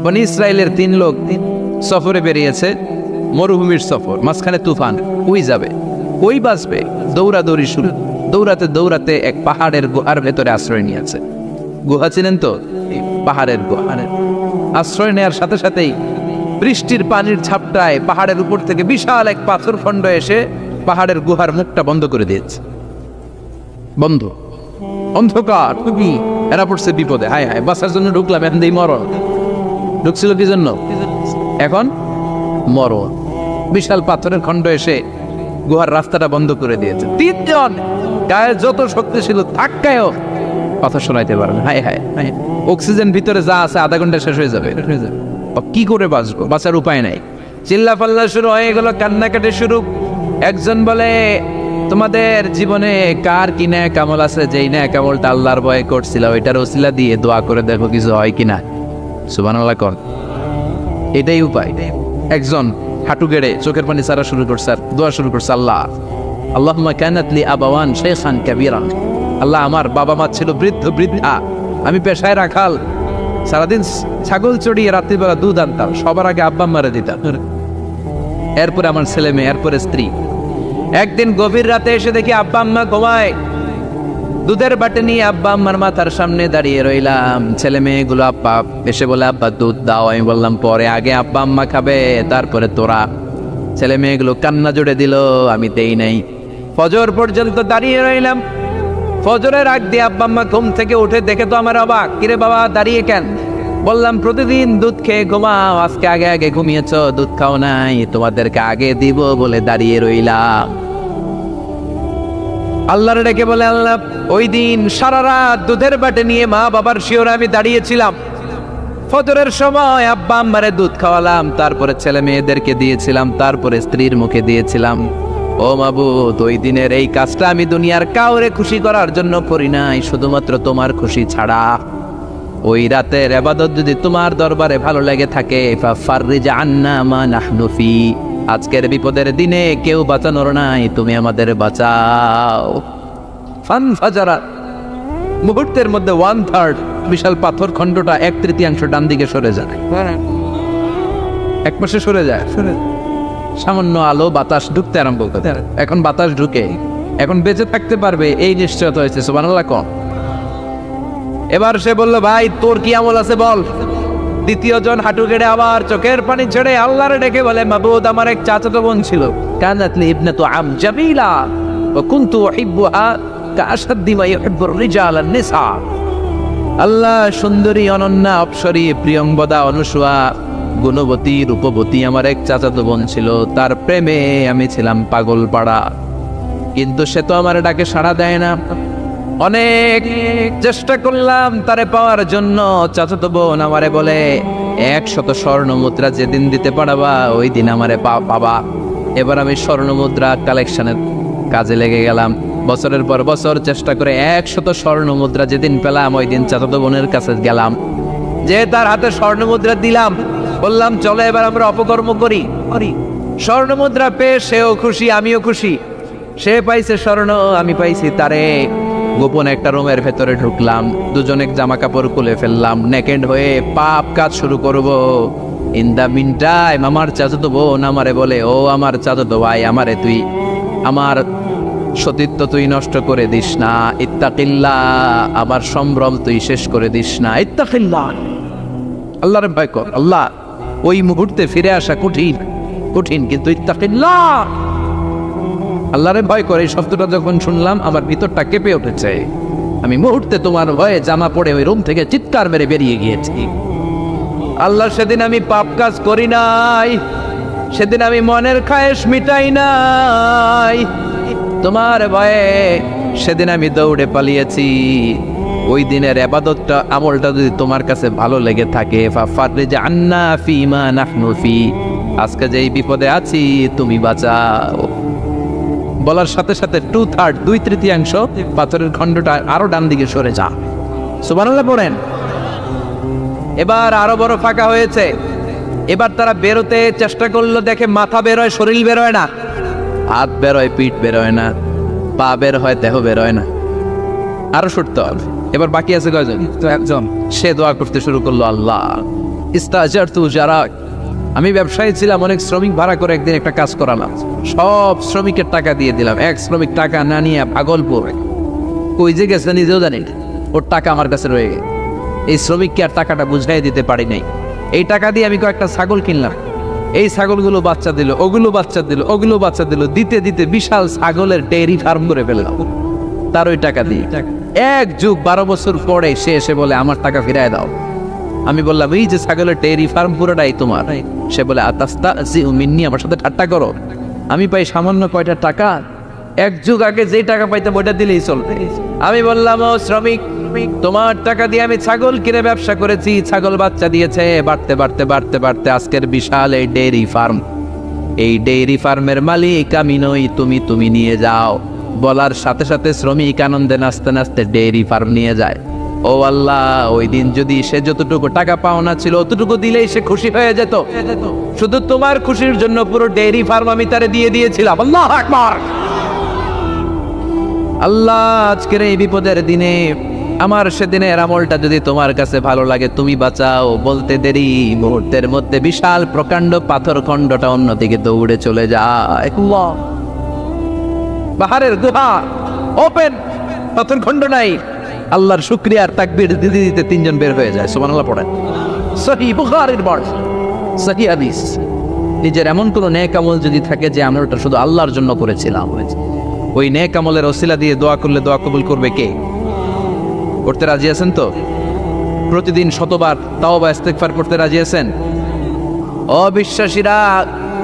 বনি ইসরায়েলের 3 লোক সফরে বেরিয়েছে, মরুভূমির সফর, মাঝখানে তুফান, ওই যাবে ওই বাঁচবে, দৌড়াদৌড়ি শুরু, দৌড়াতে দৌড়াতে এক পাহাড়ের গুহার ভেতরে আশ্রয় নিয়েছে। গুহা চিনেন তো? পাহাড়ের গুহার আশ্রয় নেওয়ার সাথে সাথেই বৃষ্টির পানির ঝাপটায় পাহাড়ের উপর থেকে বিশাল এক পাথর খণ্ড এসে পাহাড়ের গুহার মুখটা বন্ধ করে দিয়েছে। বন্ধ, অন্ধকার, খুবই এরা পড়ছে বিপদে। হায় হায়, বাঁচার জন্য ঢুকলাম, এখন দেই মরণ। ঢুকছিল কি জন্য? এখন মরণ। বিশাল পাথরের খণ্ড এসে গুহার রাস্তাটা বন্ধ করে দিয়েছে। 3 জন গায়ে যত শক্তি ছিল ধাক্কায়ও কথা শোনাইতে পারে না। হায় হায়, অক্সিজেন ভিতরে যা আছে আধা ঘন্টা শেষ হয়ে যাবে। কি করে বাঁচবো? বাঁচার উপায় নাই। চিল্লা পাল্লা শুরু হয়ে গেল, কান্নাকাটি শুরু। একজন বলে, তোমাদের জীবনে কার কি ন্যাক আমল আছে, যেই ন্যাক আমলটা আল্লাহর ভয়ে করছিল ওইটার ওসিলা দিয়ে দোয়া করে দেখো কিছু হয় কিনা। সুবহানাল্লাহ কর, এটাই উপায়। একজন হাঁটু গেড়ে চোখের পানি ছাড়া শুরু করছে আর দোয়া শুরু করছে, আল্লাহ আল্লাহুম্মা কানাত লি আবাওয়ান শাইখান কাবীরা, আল্লাহ আমার বাবা মা ছিল বৃদ্ধ বৃদ্ধা, আমি পেশায় রাখাল, সারাদিন ছাগল চড়িয়ে রাত্রিবেলা দুধ আনতাম, সবার আগে আব্বা আম্মারে দিতাম, এরপরে আমার ছেলে মেয়ে, এরপরে স্ত্রী। একদিন গভীর রাতে এসে দেখি আব্বা আম্মা ঘুমায়, দুধের বাটি নিয়ে আব্বা আম্মার মাথার সামনে দাঁড়িয়ে রইলাম। ছেলে মেয়েগুলো আব্বা এসে বলে, আব্বা দুধ দাও। আমি বললাম পরে, আগে আব্বা আম্মা খাবে তারপরে তোরা। ছেলে মেয়েগুলো কান্না জুড়ে দিল, আমি দেই নাই। ফজর পর্যন্ত দাঁড়িয়ে রইলাম। ফজরের আগ দিয়ে আব্বা আম্মা ঘুম থেকে উঠে দেখে তো আমার অবাক, কিরে বাবা দাঁড়িয়ে কেন? বললাম প্রতিদিন দুধ খেয়ে ঘুমাও, আজকে আগে আগে ঘুমিয়েছ, দুধ খাও নাই, তোমাদেরকে আগে দিব বলে দাঁড়িয়ে রইলাম। আল্লাহর ডেকে বলে, আল্লাহ ওই দিন সারা রাত দুধের বাটে নিয়ে মা বাবার শিওরে আমি দাঁড়িয়েছিলাম, ফজরের সময় আব্বা আম্মারে দুধ খাওয়ালাম, তারপরে ছেলে মেয়েদেরকে দিয়েছিলাম, তারপরে স্ত্রীর মুখে দিয়েছিলাম। ও মাবুদ, ওই দিনের এই কাজটা আমি দুনিয়ার কাউরে খুশি করার জন্য করি নাই, শুধুমাত্র তোমার খুশি ছাড়া। ওই রাতের ইবাদত যদি তোমার দরবারে ভালো লেগে থাকে, ফাফাররিজ আন্না মা নাহনু ফি, আজকের বিপদের দিনে কেউ বাঁচানোর নাই, তুমি আমাদের বাঁচাও। ফানফাজারা, মুহূর্তের মধ্যে 1/3 বিশাল পাথর খণ্ডটা 1/3 ডান দিকে সরে যায়, এক পাশে সরে যায়। সামান্য আলো বাতাস ঢুকতে আরম্ভ করে। এখন বাতাস ঢুকে, এখন বেঁচে থাকতে পারবে এই নিশ্চয়তা হয়েছে। সুবহানাল্লাহ কম। এবার সে বলল, ভাই তোর কি আমল আছে বল। দ্বিতীয় জন হাঁটু গেড়ে আবার চোখের পানি ছেড়ে আল্লাহরে ডেকে বলে, মাবুদ আমার এক চাচাতো বোন ছিল, কানাত লি ইবনাতু আম জামিলা ওয়া কুনতু উহিব্বুহা কাআশাদ্দি মা ইউহিব্বুর রিজাল আন-নিসা। আল্লাহ সুন্দরী, অনন্যা, অপ্সরী, প্রিয়ংবদা, অনুসুয়া, গুণবতী, রূপবতী আমার এক চাচাতো বোন ছিল, তার প্রেমে আমি ছিলাম পাগল পাড়া, কিন্তু সে তো আমার ডাকে সাড়া দেয় না। অনেক চেষ্টা করলাম তারে পাওয়ার জন্য। চাচাতো বোন আমারে বলে, 100 স্বর্ণ মুদ্রা যেদিন দিতে পারবা ওই দিন আমারে পাবা। এবার আমি স্বর্ণ মুদ্রা কালেকশনের কাজে লেগে গেলাম। বছরের পর বছর চেষ্টা করে 100 স্বর্ণ মুদ্রা যেদিন পেলাম ওই দিন চাচাতো বোনের কাছে গেলাম, যে তার হাতে স্বর্ণ মুদ্রা দিলাম, বললাম চলো এবার আমরা অপকর্ম করি। স্বর্ণ মুদ্রা পেয়ে সেও খুশি, আমিও খুশি। সে পাইছে স্বর্ণ, আমি পাইছি তারে। গোপন একটা রুমের ভেতরে ঢুকলাম, দুজনে জামা কাপড় খুলে ফেললাম, নেকেড হয়ে পাপ কাজ শুরু করব। ইন দা মিন টাইম আমার চাচাতো বোন আমারে বলে, ও আমার চাচাতো ভাই, আমারে তুই আমার সতীত্ব তুই নষ্ট করে দিস না, ইত্তাকিল্লাহ, আমার সম্ভ্রম তুই শেষ করে দিস না, ইত্তাকিল্লাহ, আল্লাহরে ভয় কর। আল্লাহ ওই মুহূর্তে ফিরে আসা কঠিন কঠিন, কিন্তু ইত্তাকিল্লাহ, আল্লাহরে ভয় করে এই শব্দটা যখন শুনলাম আমার ভিতরটা কেঁপে উঠেছে। আমি মুহূর্তে তোমার ভয়ে জামা পড়ে ওই রুম থেকে চিৎকার মেরে বেরিয়ে গিয়েছি। আল্লাহ সেদিন আমি পাপ কাজ করি নাই, সেদিন আমি মনের খায়েশ মিটাই নাই, তোমার ভয়ে সেদিন আমি দৌড়ে পালিয়েছি। ওই দিনের ইবাদতটা আমলটা যদি তোমার কাছে ভালো লেগে থাকে, ফাফাররিজ আন্না ফিমা নাহনু ফি, আজকে যেই বিপদে আছি তুমি বাঁচাও। বলার সাথে সাথে 2/3 2/3 পাথরের খণ্ডটা আরো ডান দিকে সরে যা। সুবহানাল্লাহ পড়েন। এবার আরো বড় ফাঁকা হয়েছে। এবার তারা বেরোতে চেষ্টা করলো, দেখে মাথা বের হয়, শরীর বের হয় না, হাত বের হয়, পিঠ বের হয় না, পা বের হয়, দেহ বের হয় না, আরো সরতে হবে। এবার বাকি আছে কয়জন? একজন। সে দোয়া করতে শুরু করলো, আল্লাহ ইস্তাজারতু জারাক, আমি ব্যবসায়ী ছিলাম, অনেক শ্রমিক ভাড়া করে একদিন একটা কাজ করালাম, সব শ্রমিকের টাকা দিয়ে দিলাম। এক শ্রমিক টাকা না নিয়ে ভাগলপুর কই যে গেছে নিজেও জানি না, ওর টাকা আমার কাছে রয়ে গেছে। এই শ্রমিককে আর টাকাটা বুঝাই দিতে পারি নাই। এই টাকা দিয়ে আমি কয়েকটা ছাগল কিনলাম, এই ছাগলগুলো বাচ্চা দিল, ওগুলো বাচ্চা দিল, ওগুলো বাচ্চা দিল, দিতে দিতে বিশাল ছাগলের ডেয়ারি ফার্ম করে ফেললাম তার ওই টাকা দিয়ে। 1 যুগ 12 বছর পরে সে এসে বলে আমার টাকা ফিরায় দাও। আমি বললাম এই যে ছাগলের ডেয়ারি ফার্ম পুরোটাই তোমার। সে বলে আতাস্তা জি মিন্নি, আমার সাথে ঠাট্টা করো? আমি পাই সামান্য কয়টা টাকা, 1 যুগ আগে যে টাকা পাইতাম ওইটা দিলেই চলবে। আমি বললাম ও শ্রমিক, তোমার টাকা দিয়ে আমি ছাগল কিনে ব্যবসা করেছি, ছাগল বাচ্চা দিয়েছে, বাড়তে বাড়তে বাড়তে বাড়তে আজকের বিশাল এই ডেয়ারি ফার্ম। এই ডেয়ারি ফার্মের মালিক আমি নই, তুমি নিয়ে যাও। বলার সাথে সাথে শ্রমিক আনন্দে নাচতে নাচতে ডেয়ারি ফার্ম নিয়ে যায়। ও আল্লাহ, ওই দিন যদি সে যতটুকু টাকা পাওনা ছিল অতটুকু দিলেই সে খুশি হয়ে যেত। শুধু তোমার খুশির জন্য পুরো ডেয়ারি ফার্ম আমি তারে দিয়ে দিয়েছিলাম। আল্লাহু আকবার। আল্লাহ, আজকের এই বিপদের দিনে আমার সেদিনের আমলটা যদি তোমার কাছে ভালো লাগে তুমি বাঁচাও। বলতে দেরি, মুহূর্তের মধ্যে বিশাল প্রকাণ্ড পাথর খণ্ডটা অন্যদিকে দৌড়ে চলে যায়। পাহাড়ের গুহা ওপেন, পাথর খণ্ড নাই। আল্লাহর শুকরিয়ার তাকবীর দিতে দিতে 3 জন বের হয়ে যায়। সুবহানাল্লাহ পড়েন। সহিহ বুখারীর বর্ণনা, সহিহ হাদিস। নিজের এমন কোন নেক আমল যদি থাকে যে আমরা ওটা শুধু আল্লাহর জন্য করেছিলাম, ওই নেক আমলের ওসিলা দিয়ে দোয়া করলে দোয়া কবুল করবে কে? করতে রাজি আছেন তো? প্রতিদিন শতবার তাওবা ইস্তেগফার করতে রাজি আছেন? অবিশ্বাসীরা,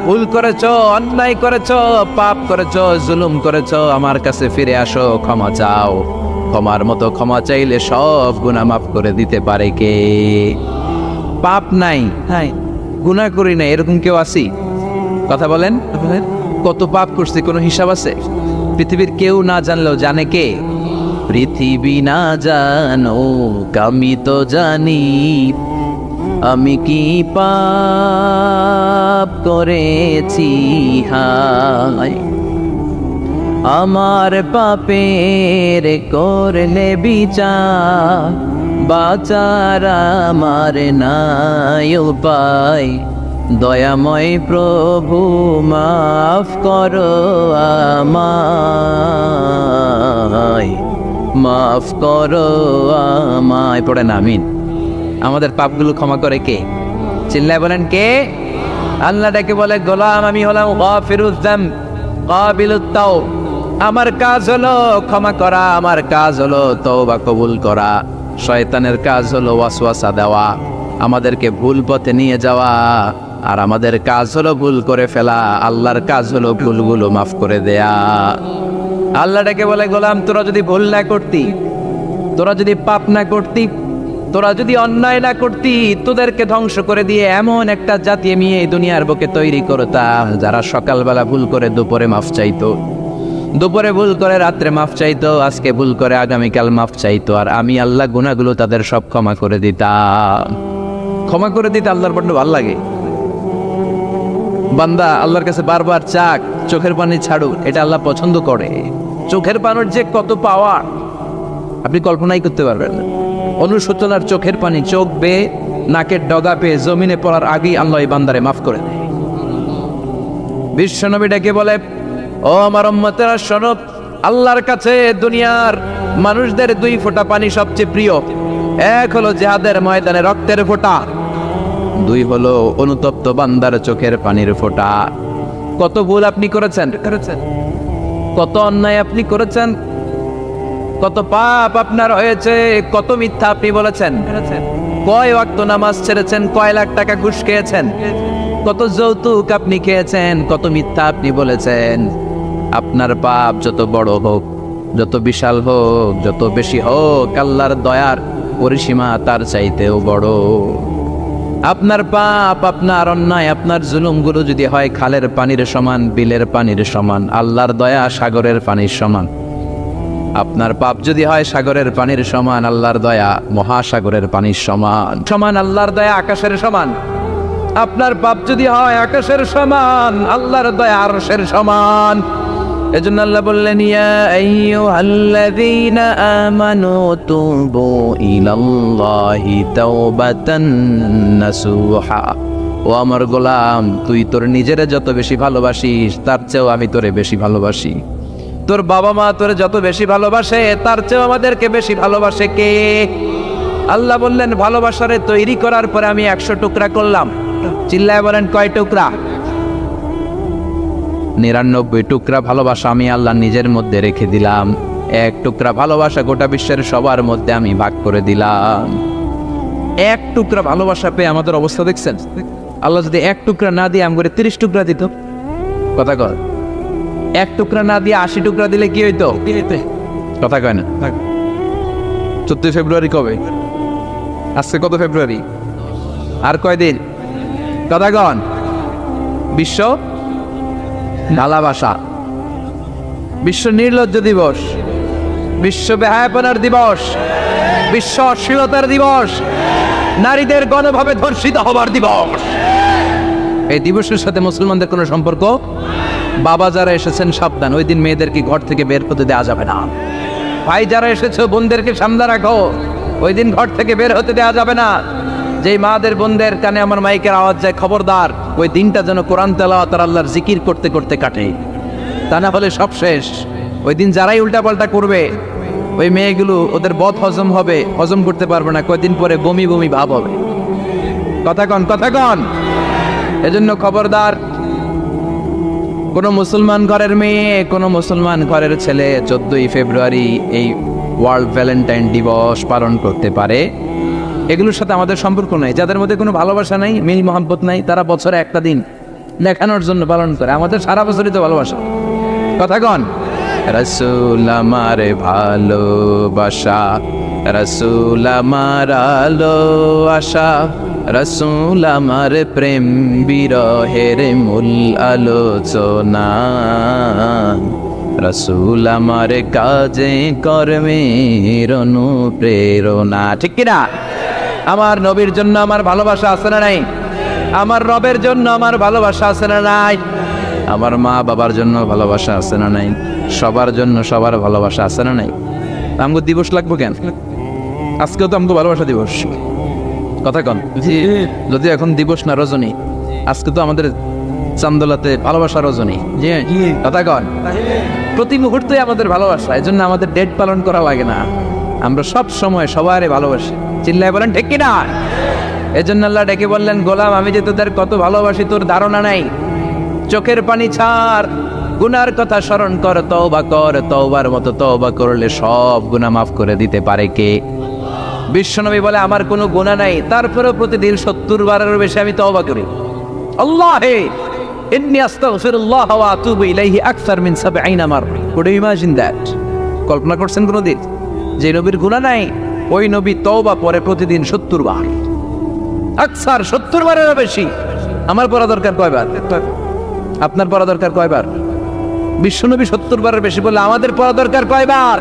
ভুল করেছো, অন্যায় করেছো, পাপ করেছো, জুলুম করেছো, আমার কাছে ফিরে আসো, ক্ষমা চাও। ক্ষমার মতো ক্ষমা চাইলে সব গুনাহ মাফ করে দিতে পারে কে? পাপ নাই, হ্যাঁ গুনাহ করি নাই, এরকম কেউ আছি? কথা বলেন। কত পাপ করছি কোনো হিসাব আছে? পৃথিবীর কেউ না জানলেও জানে কে? পৃথিবী না জানো আমি তো জানি, আমি কি পাপ করেছি হায়। আমার পাপের করলে বিচার, বাঁচার আমার নাই উপায়। দয়াময় প্রভু মাফ করো আমায়, মাফ করো আমায়। পড়েন আমিন। আমাদের পাপগুলো ক্ষমা করে কে? চিল্লায় বলেন কে? আল্লাহ ডেকে বলে গোলাম আমি হলাম গাফিরুয যামব কাবিলুত তাওব। আমার কাজ হলো ক্ষমা করা, আমার কাজ হলো তওবা কবুল করা। শয়তানের কাজ হলো ওয়াসওয়াসা দেওয়া, আমাদেরকে ভুল পথে নিয়ে যাওয়া। আর আমাদের কাজ হলো ভুল করে ফেলা, আল্লাহর কাজ হলো ভুলগুলো মাফ করে দেয়া। আল্লাহ ডেকে বলে গোলাম তোরা যদি ভুল না করতি, তোরা যদি পাপ না করতি, তোরা যদি অন্যায় না করতি, তোদেরকে ধ্বংস করে দিয়ে এমন একটা জাতি আমি এই দুনিয়ার বুকে তৈরি করতাম যারা সকালবেলা ভুল করে দুপুরে মাফ চাইতো, দুপুরে ভুল করে রাত্রে মাফ চাইতো, আজকে ভুল করে আগামীকাল মাফ চাইতো। আর আমি আল্লাহ গুনাহগুলো তাদের সব ক্ষমা করে দিতাম। ক্ষমা করে দিতে আল্লাহর বড্ড ভালো লাগে। বান্দা আল্লাহর কাছে বারবার চাক, চোখের পানি ছাড়ুক, এটা আল্লাহ পছন্দ করে। চোখের পানির যে কত পাওয়ার আপনি কল্পনাই করতে পারবেন না। অনুশোচনার চোখের পানি চোখ বেয়ে নাকের ডগা পেয়ে জমিনে পড়ার আগেই আল্লাহ এই বান্দারে মাফ করে দেয়। বিশ্বনবী ডেকে বলে ও আমার উম্মতেরা শোনো, আল্লাহর কাছে দুনিয়ার মানুষদের 2 ফোঁটা পানি সবচেয়ে প্রিয়। এক হলো জিহাদের ময়দানে রক্তের ফোঁটা, 2 হলো অনুতপ্ত বান্দার চোখের পানির ফোঁটা। কত ভুল আপনি করেছেন, কত অন্যায় আপনি করেছেন, কত পাপ আপনার হয়েছে, কত মিথ্যা আপনি বলেছেন, কয় ওয়াক্ত নামাজ ছেড়েছেন, কয় লাখ টাকা ঘুষ খেয়েছেন, কত যৌতুক আপনি খেয়েছেন, কত মিথ্যা আপনি বলেছেন। আপনার পাপ যত বড় হোক, যত বিশাল হোক, যত বেশি হোক, আল্লাহর দয়ার পরিসীমা তার চাইতেও বড়। আপনার পাপ, আপনার অন্যায়, আপনার জুলুমগুলো যদি হয় খালের পানির সমান, বিলের পানির সমান, আল্লাহর দয়া সাগরের পানির সমান। আপনার পাপ যদি হয় সাগরের পানির সমান, আল্লাহর দয়া মহাসাগরের পানির সমান সমান। আল্লাহর দয়া আকাশের সমান। আপনার পাপ যদি হয় আকাশের সমান, আল্লাহর দয়া আরশের সমান। এজন্য আল্লাহ বললেন ইয়া আইয়ুহাল্লাযীনা আমানু তুবু ইলাল্লাহি তাওবাতান নাসুহা। ও আমার গোলাম, তুই তোর নিজের যত বেশি ভালোবাসিস তার চেয়েও আমি তোরে বেশি ভালোবাসি। তোর বাবা মা তোরে যত বেশি ভালোবাসে তার চেয়েও আমাদেরকে বেশি ভালোবাসে কে? আল্লাহ বললেন ভালোবাসারে তৈরি করার পরে আমি 100 টুকরা করলাম। চিল্লায় বলেন কয় টুকরা? 99 টুকরা ভালোবাসা আমি আল্লাহ নিজের মধ্যে রেখে দিলাম। 1 টুকরা ভালোবাসা গোটা বিশ্বের সবার মধ্যে আমি ভাগ করে দিলাম। 1 টুকরা ভালোবাসা পেয়ে আমাদের অবস্থা দেখছেন? আল্লাহ যদি 1 টুকরা না দিয়ে আমাকে 30 টুকরা দিত, কথা কয় 1 টুকরা না দিয়ে 80 টুকরা দিলে কি হইতো? কথা কয় না। 14 ফেব্রুয়ারি কবে? আজকে কত ফেব্রুয়ারি? আর কয়দিন? কথা কন। বিশ্ব ভালোবাসা, বিশ্ব নির্লজ্জ দিবস, বিশ্ব বেহায়াপনার দিবস, বিশ্ব অশ্লীলতার দিবস, নারীদের গণভাবে ধর্ষিত হবার দিবস। এই দিবসের সাথে মুসলমানদের কোনো সম্পর্ক? বাবা যারা এসেছেন সাবধান, ওই দিন মেয়েদেরকে ঘর থেকে বের হতে দেওয়া যাবে না। ভাই যারা এসেছো বোনদেরকে সামনে রাখো, ওই দিন ঘর থেকে বের হতে দেওয়া যাবে না। যেই মাদের বোনদের কানে আমার মাইকের আওয়াজ যায়, খবরদার, ওই দিনটা যেন কোরআন তেলাওয়াত আর আল্লাহর জিকির করতে করতে কাটে, তা না হলে সব শেষ। ওই দিন যারাই উল্টাপাল্টা করবে ওই মেয়েগুলো ওদের বদ হজম হবে, হজম করতে পারবে না, কয়দিন পরে বমি বমি ভাব হবে। কথা কন, কথা কন। এজন্য খবরদার, কোন মুসলমান ঘরের মেয়ে, কোন মুসলমান ঘরের ছেলে 14ই ফেব্রুয়ারি এই ওয়ার্ল্ড ভ্যালেন্টাইন দিবস পালন করতে পারে, এগুলোর সাথে আমাদের সম্পর্ক নাই। যাদের মধ্যে কোনো ভালোবাসা নাই, মিল মহব্বত নাই, তারা বছরে একটা দিন দেখানোর জন্য পালন করে। আমাদের সারা বছরই তো ভালোবাসা। কথা কন। রাসূল আমার ভালোবাসা, রাসূল আমার আলো আশা, রাসূল আমার প্রেম বিরহের মূল আলোচনা, রাসূল আমার কাজে কর্মের অনুপ্রেরণা। ঠিক কিনা? আমার নবীর জন্য আমার ভালোবাসা আছে না নাই? আমার রবের জন্য আমার ভালোবাসা আছে না নাই? আমার মা বাবার জন্য ভালোবাসা আছে না নাই? সবার জন্য সবার ভালোবাসা আছে না নাই? আমগো দিবস লাগবো কেন? আজকেও তো আমগো ভালোবাসা দিবস। কথা কন। যদি এখন দিবস না রজনী, আজকে তো আমাদের চান্দোলাতে ভালোবাসা রজনী। কথা কন। প্রতি মুহূর্তে আমাদের ভালোবাসা, এই জন্য আমাদের ডেট পালন করা লাগে না। আমরা সব সময় সবারই ভালোবাসি। চিল্লায় বলেন ঠিক কিনা? এই জন্য আল্লাহ ডেকে বললেন, গোলাম আমি যে তোদের কত ভালোবাসি তোর ধারণা নাই। চোখের পানি ছাড়, গুনার কথা স্মরণ কর, তওবা কর। তওবার মতো তওবা করলে সব গুনাহ মাফ করে দিতে পারে কে? বিশ্বনবী বলে আমার কোনো গুনাহ নাই, তারপরেও প্রতিদিন 70 বারেরও বেশি আমি তওবা করি। আল্লাহে ইন্নী আস্তাগফিরুল্লাহ ওয়া আতুবু ইলাইহি আকসার মিন 70 মাররা। Could you imagine that? কল্পনা করছেন কোনদিন যে নবীর গুনাহ নাই, ওই নবী তওবা পরে প্রতিদিন 70 বার, আকসার 70 বারেরও বেশি। আমার পড়া দরকার কয়বার? আপনার পড়া দরকার কয়বার? বিশ্বনবী 70 বারের বেশি বলে আমাদের পড়া দরকার কয়বার?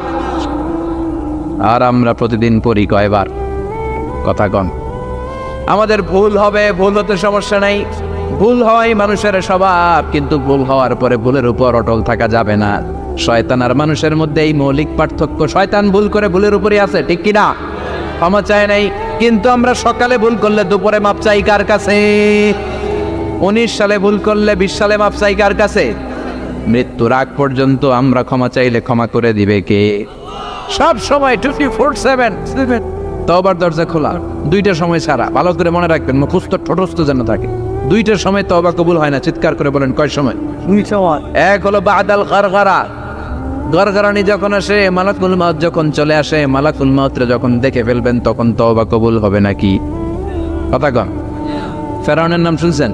আর আমরা প্রতিদিন পড়ি কয়বার? কথা কন। আমাদের ভুল হবে, ভুল হতে সমস্যা নাই, ভুল হওয়াই মানুষের স্বভাব, কিন্তু ভুল হওয়ার পরে ভুলের উপর অটল থাকা যাবে না। শয়তান আর মানুষের মধ্যে এই মৌলিক পার্থক্য। শয়তান ভুল করে ভুলের উপরই আছে, ঠিক কিনা? ক্ষমা চায় নাই, কিন্তু আমরা সকালে ভুল করলে দুপুরে মাপ চাই কার কাছে? 19 সালে ভুল করলে 20 সালে মাপ চাই কার কাছে? মৃত্যুর আগ পর্যন্ত আমরা ক্ষমা চাইলে ক্ষমা করে দিবে কে? সব সময় 24/7 তওবার দরজা খোলা, 2টার সময় ছাড়া। ভালো করে মনে রাখবেন, মুখস্থ ঠোঁটস্থ যেন থাকে। 2টার সময় তওবা কবুল হয় না। চিৎকার করে বলেন কয় সময়? 2 সময়। এক হলো বাদাল গারগারা, গারগারানি যখন আসে, মালাকুল মাউত যখন চলে আসে, মালাকুল মাউতরে যখন দেখে ফেলবেন তখন তওবা কবুল হবে নাকি? কথা কন। ফেরাউনের নাম শুনছেন?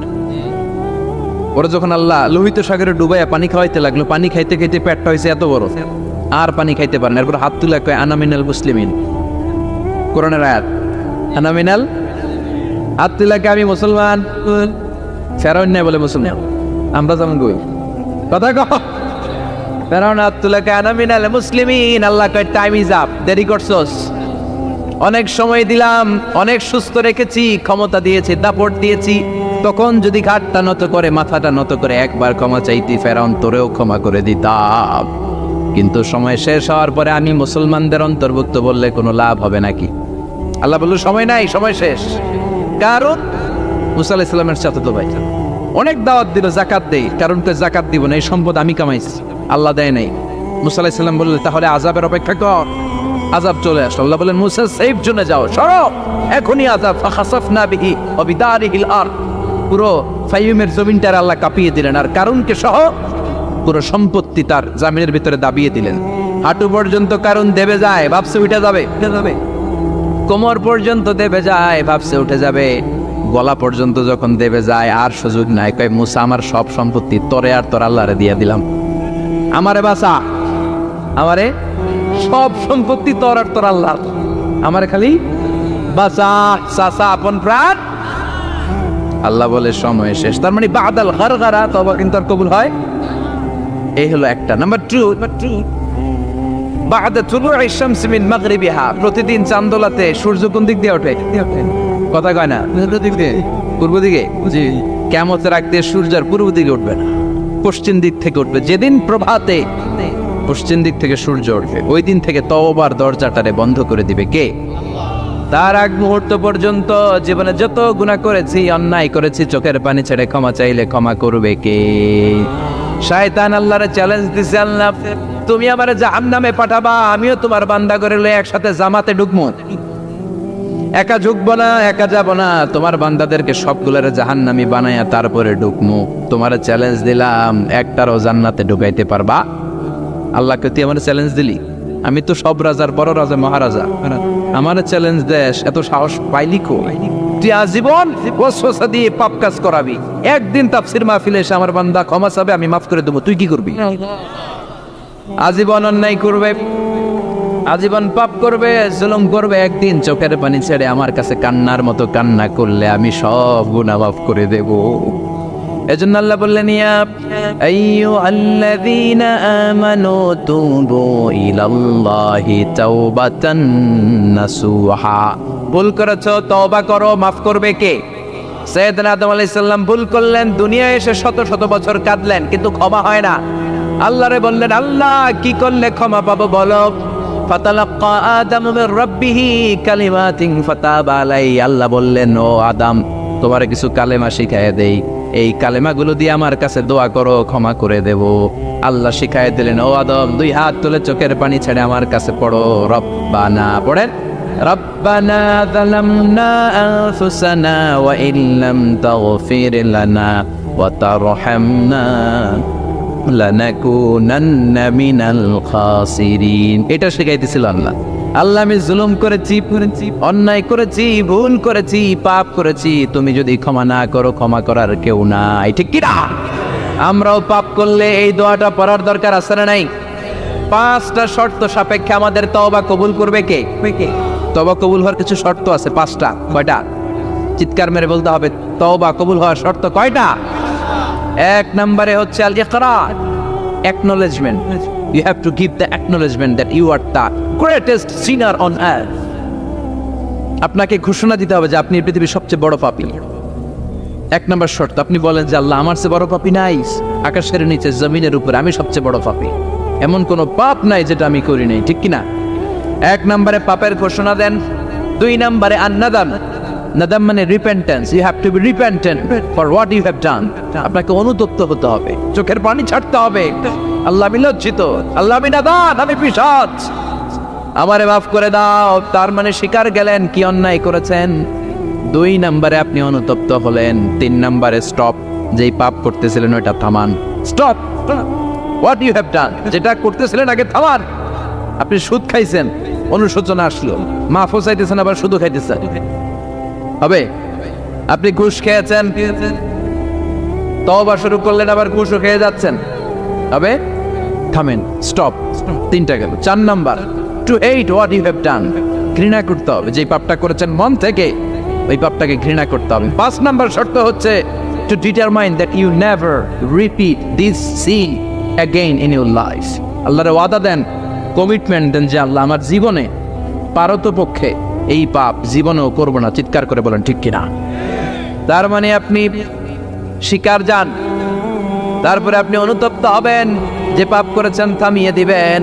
ওরা যখন আল্লাহ লোহিত সাগরে ডুবাইয়া পানি খাওয়াইতে লাগলো, পানি খাইতে খাইতে পেটটা হয়েছে এত বড়, আর পানি খাইতে পারেন। এরপর হাত তুলে কয় আনা মিনাল মুসলিমিন। কোরআনের আয়াত, আনা মিনাল, হাত তুলে কয় আমি মুসলমান। ফেরাউন নাই বলে মুসলমান, আমরা যেমন কই। কথা কও। ফেরাউন হাত তুলে কয় আনা মিনাল মুসলিমিন। আল্লাহ কয় টাইম ইজ আপ, দেরি করছস। অনেক সময় দিলাম, অনেক সুস্থ রেখেছি, ক্ষমতা দিয়েছি, দাপট দিয়েছি, তখন যদি ঘাটটা নত করে, মাথাটা নত করে একবার ক্ষমা চাইতি, ফেরাউন তোরেও ক্ষমা করে দিতাম। কিন্তু সময় শেষ হওয়ার পরে আমি মুসলমানদের অন্তর্ভুক্ত বললে কোনো লাভ হবে নাকি? আল্লাহ বলল সময় নাই, সময় শেষ। কারণ মুসা আলাইহিস সালামের চাচাতো ভাই অনেক দাওয়াত দিল, যাকাত দেই, কারণ যাকাত দিব না, এই সম্পদ আমি কামাইছি, আল্লাহ দেয় নাই। মুসা আলাইহিস সালাম বললেন তাহলে আযাবের অপেক্ষা কর। আযাব চলে আসলো। আল্লাহ বলেন মুসা সেফ জোনে যাও, সরো, এখনই আযাব। ফাখাসাফনা বিহি ওয়া বিদারিহিল আরদ, পুরো ফাইয়ুমের জমিনটার আল্লাহ কাঁপিয়ে দিলেন, আর কারুনকে সহ পুরো সম্পত্তি তার জামিনের ভিতরে দাবিয়ে দিলেন। হাঁটু পর্যন্ত কারুন দেবে যায়, ভাবছে উঠে যাবে, কোমর পর্যন্ত দেবে যায়, ভাবছে উঠে যাবে, গলা পর্যন্ত যখন দেবে যায় আর সুযোগ নাই। কয় মুসা আমার সব সম্পত্তি তোরে আর তোর আল্লাহরে দিয়ে দিলাম, আমারে বাঁচা, আমারে সব সম্পত্তি তোর আর তোর আল্লাহ, আমারে খালি বাঁচা, চাচা আপন প্রাণ। আল্লাহ বলে সময় শেষ। তার মানে বাদাল গারগারা তওবা কিন্তু আর কবুল হয়। এই হলো একটা। নাম্বার 2, বাদা তুলুই শামস মিন মাগরিবিহা, প্রতিদিন চাঁদোলাতে সূর্য কোন দিক দিয়ে ওঠে? কথা কয় না, পূর্ব দিকে। জি, কিয়ামতের আগ দিয়ে সূর্য আর পূর্ব দিকে উঠবে না, পশ্চিম দিক থেকে উঠবে। যেদিন প্রভাতে পশ্চিম দিক থেকে সূর্য উঠবে, ওই দিন থেকে তওবার দরজাটারে বন্ধ করে দিবে কে? তার আগ মুহূর্ত পর্যন্ত জীবনে যত গুনাহ করেছি, অন্যায় করেছি, চোখের পানি ছেড়ে ক্ষমা চাইলে ক্ষমা করবে কে? শয়তান আল্লাহরে চ্যালেঞ্জ দিছে, আল্লাহ তুমি আমারে জাহান্নামে পাঠাবা, আমিও তোমার বান্দা করে লয়ে একসাথে জামাতে ঢুকবো। একা ঢুকবো না, একা যাবো না, তোমার বান্দাদেরকে সবগুলোরে জাহান্নামী বানায়া তারপরে ঢুকমু। তোমার চ্যালেঞ্জ দিলাম, একটারও জান্নাতে ঢুকাইতে পারবা? আল্লাহকে তুই আমার চ্যালেঞ্জ দিলি? আমি তো সব রাজার বড় রাজা, মহারাজা, আমার চ্যালেঞ্জ দেশ, এত সাহস পাইলি কই? তুই আজীবন ওয়াসওয়াসা দিয়ে পাপ কাজ করাবি, একদিন তাফসীর মাহফিলে এসে আমার বান্দা ক্ষমা চাবে, আমি মাফ করে দেবো, তুই কি করবি? আজীবন অন্যায় করবে, আজীবন পাপ করবে, জুলুম করবে, একদিন চোখের পানি ছেড়ে আমার কাছে কান্নার মতো কান্না করলে আমি সব গুনাহ মাফ করে দেব। এজন্য আল্লাহ বললেন ইয়া আইয়ুহাল্লাযীনা আমানু তুবু ইলাল্লাহি তাওবাতান নাসুহা, ভুল করেছো তওবা করো, মাফ করবে কে? সাইয়েদনা আদম আলাইহিস সালাম ভুল করলেন, দুনিয়ায় এসে শত শত বছর কাঁদলেন, কিন্তু ক্ষমা হয় না। আল্লাহরে বললেন আল্লাহ কি করলে ক্ষমা পাবো বলো? ফাতালাক্কা আদামু মির রাব্বিহি কালিমাতিন ফাতাবা আলাইহি, আল্লাহ বললেন ও আদম তোমারে কিছু কালেমা শিখায় দেই, এই কালেমাগুলো দিয়ে আমার কাছে দোয়া করো, ক্ষমা করে দেব। আল্লাহ শিখায় দিলেন ও আদম 2 হাত তুলে চোখের পানি ছেড়ে আমার কাছে পড়ো, রব্বানা, পড়েন রব্বানা যালামনা আনফুসানা ওয়া ইল্লাম তাগফির লানা ওয়া তারহামনা লানাকুনান্না মিনাল খাসিরিন। এটা শিখাইতেছিল আল্লাহ। আল্লাহ আমি জুলুম করেছি, অন্যায় করেছি, ভুল করেছি, পাপ করেছি, তুমি যদি ক্ষমা না করো ক্ষমা করার কেউ নাই, ঠিক কি না? আমরাও পাপ করলে এই দোয়াটা পড়ার দরকার আছে না নাই? 5টা শর্ত সাপেক্ষে আমাদের তওবা কবুল করবে কে? তওবা কবুল হওয়ার কিছু শর্ত আছে 5টা। কয়টা? চিৎকার মেরে বলতে হবে, তওবা কবুল হওয়ার শর্ত কয়টা? 1 নম্বরে হচ্ছে আল ইকরার, acknowledgement. You have to give the acknowledgement that you are the greatest sinner on earth. আপনাকে ঘোষণা দিতে হবে যে আপনি পৃথিবীর সবচেয়ে বড় পাপী। 1 নম্বর শর্ত, আপনি বলেন যে আল্লাহ আমার চেয়ে বড় পাপী নাই, আকাশের নিচে জমিনের উপরে আমি সবচেয়ে বড় পাপী, এমন কোনো পাপ নাই যেটা আমি করি নাই, ঠিক কিনা? 1 নম্বরে পাপের ঘোষণা দেন। 2 নম্বরে আন-নাদাম, নাদাম মানে repentance, you have to be repentant for what you have done. আপনাকে অনুতপ্ত হতে হবে, চোখের পানি ছাড়তে হবে। আল্লাহ আমি লজ্জিত, আল্লাহ আমি নাদান, আমি পিশাচ, আমারে মাফ করে দাও। তার মানে স্বীকার গেলেন কি অন্যায় করেছেন। 2 নম্বরে আপনি অনুতপ্ত হলেন। 3 নম্বরে স্টপ, যেই পাপ করতেছিলেন ওটা থামান, stop what you have done, যেটা করতেছিলেন আগে থামান। আপনি সুদ খাইছেন, অনুশোচনা আসলো, মাফও চাইতেছেন, আবার সুদও খাইতেছেন, হবে? আপনি ঘুষ খেয়েছেন, তওবা শুরু করলেন, আবার ঘুষও খেয়ে যাচ্ছেন, হবে? থামেন, স্টপ। 3টা গেল। 4 number, to hate what you have done, ঘৃণা করতে হবে, যে পাপটা করেছেন মন থেকে ওই পাপটাকে ঘৃণা করতে হবে। 5 নাম্বার শর্ত হচ্ছে to determine that you never repeat this sin again in your life. আল্লাহর ওয়াদা দেন, কমিটমেন্ট দেন যে আল্লাহ আমার জীবনে পারতপক্ষে এই পাপ জীবনেও করবো না। চিৎকার করে বলেন ঠিক কিনা? তার মানে আপনি শিকার যান, তারপরে আপনি অনুতপ্ত হবেন, যে পাপ করেছেন থামিয়ে দিবেন,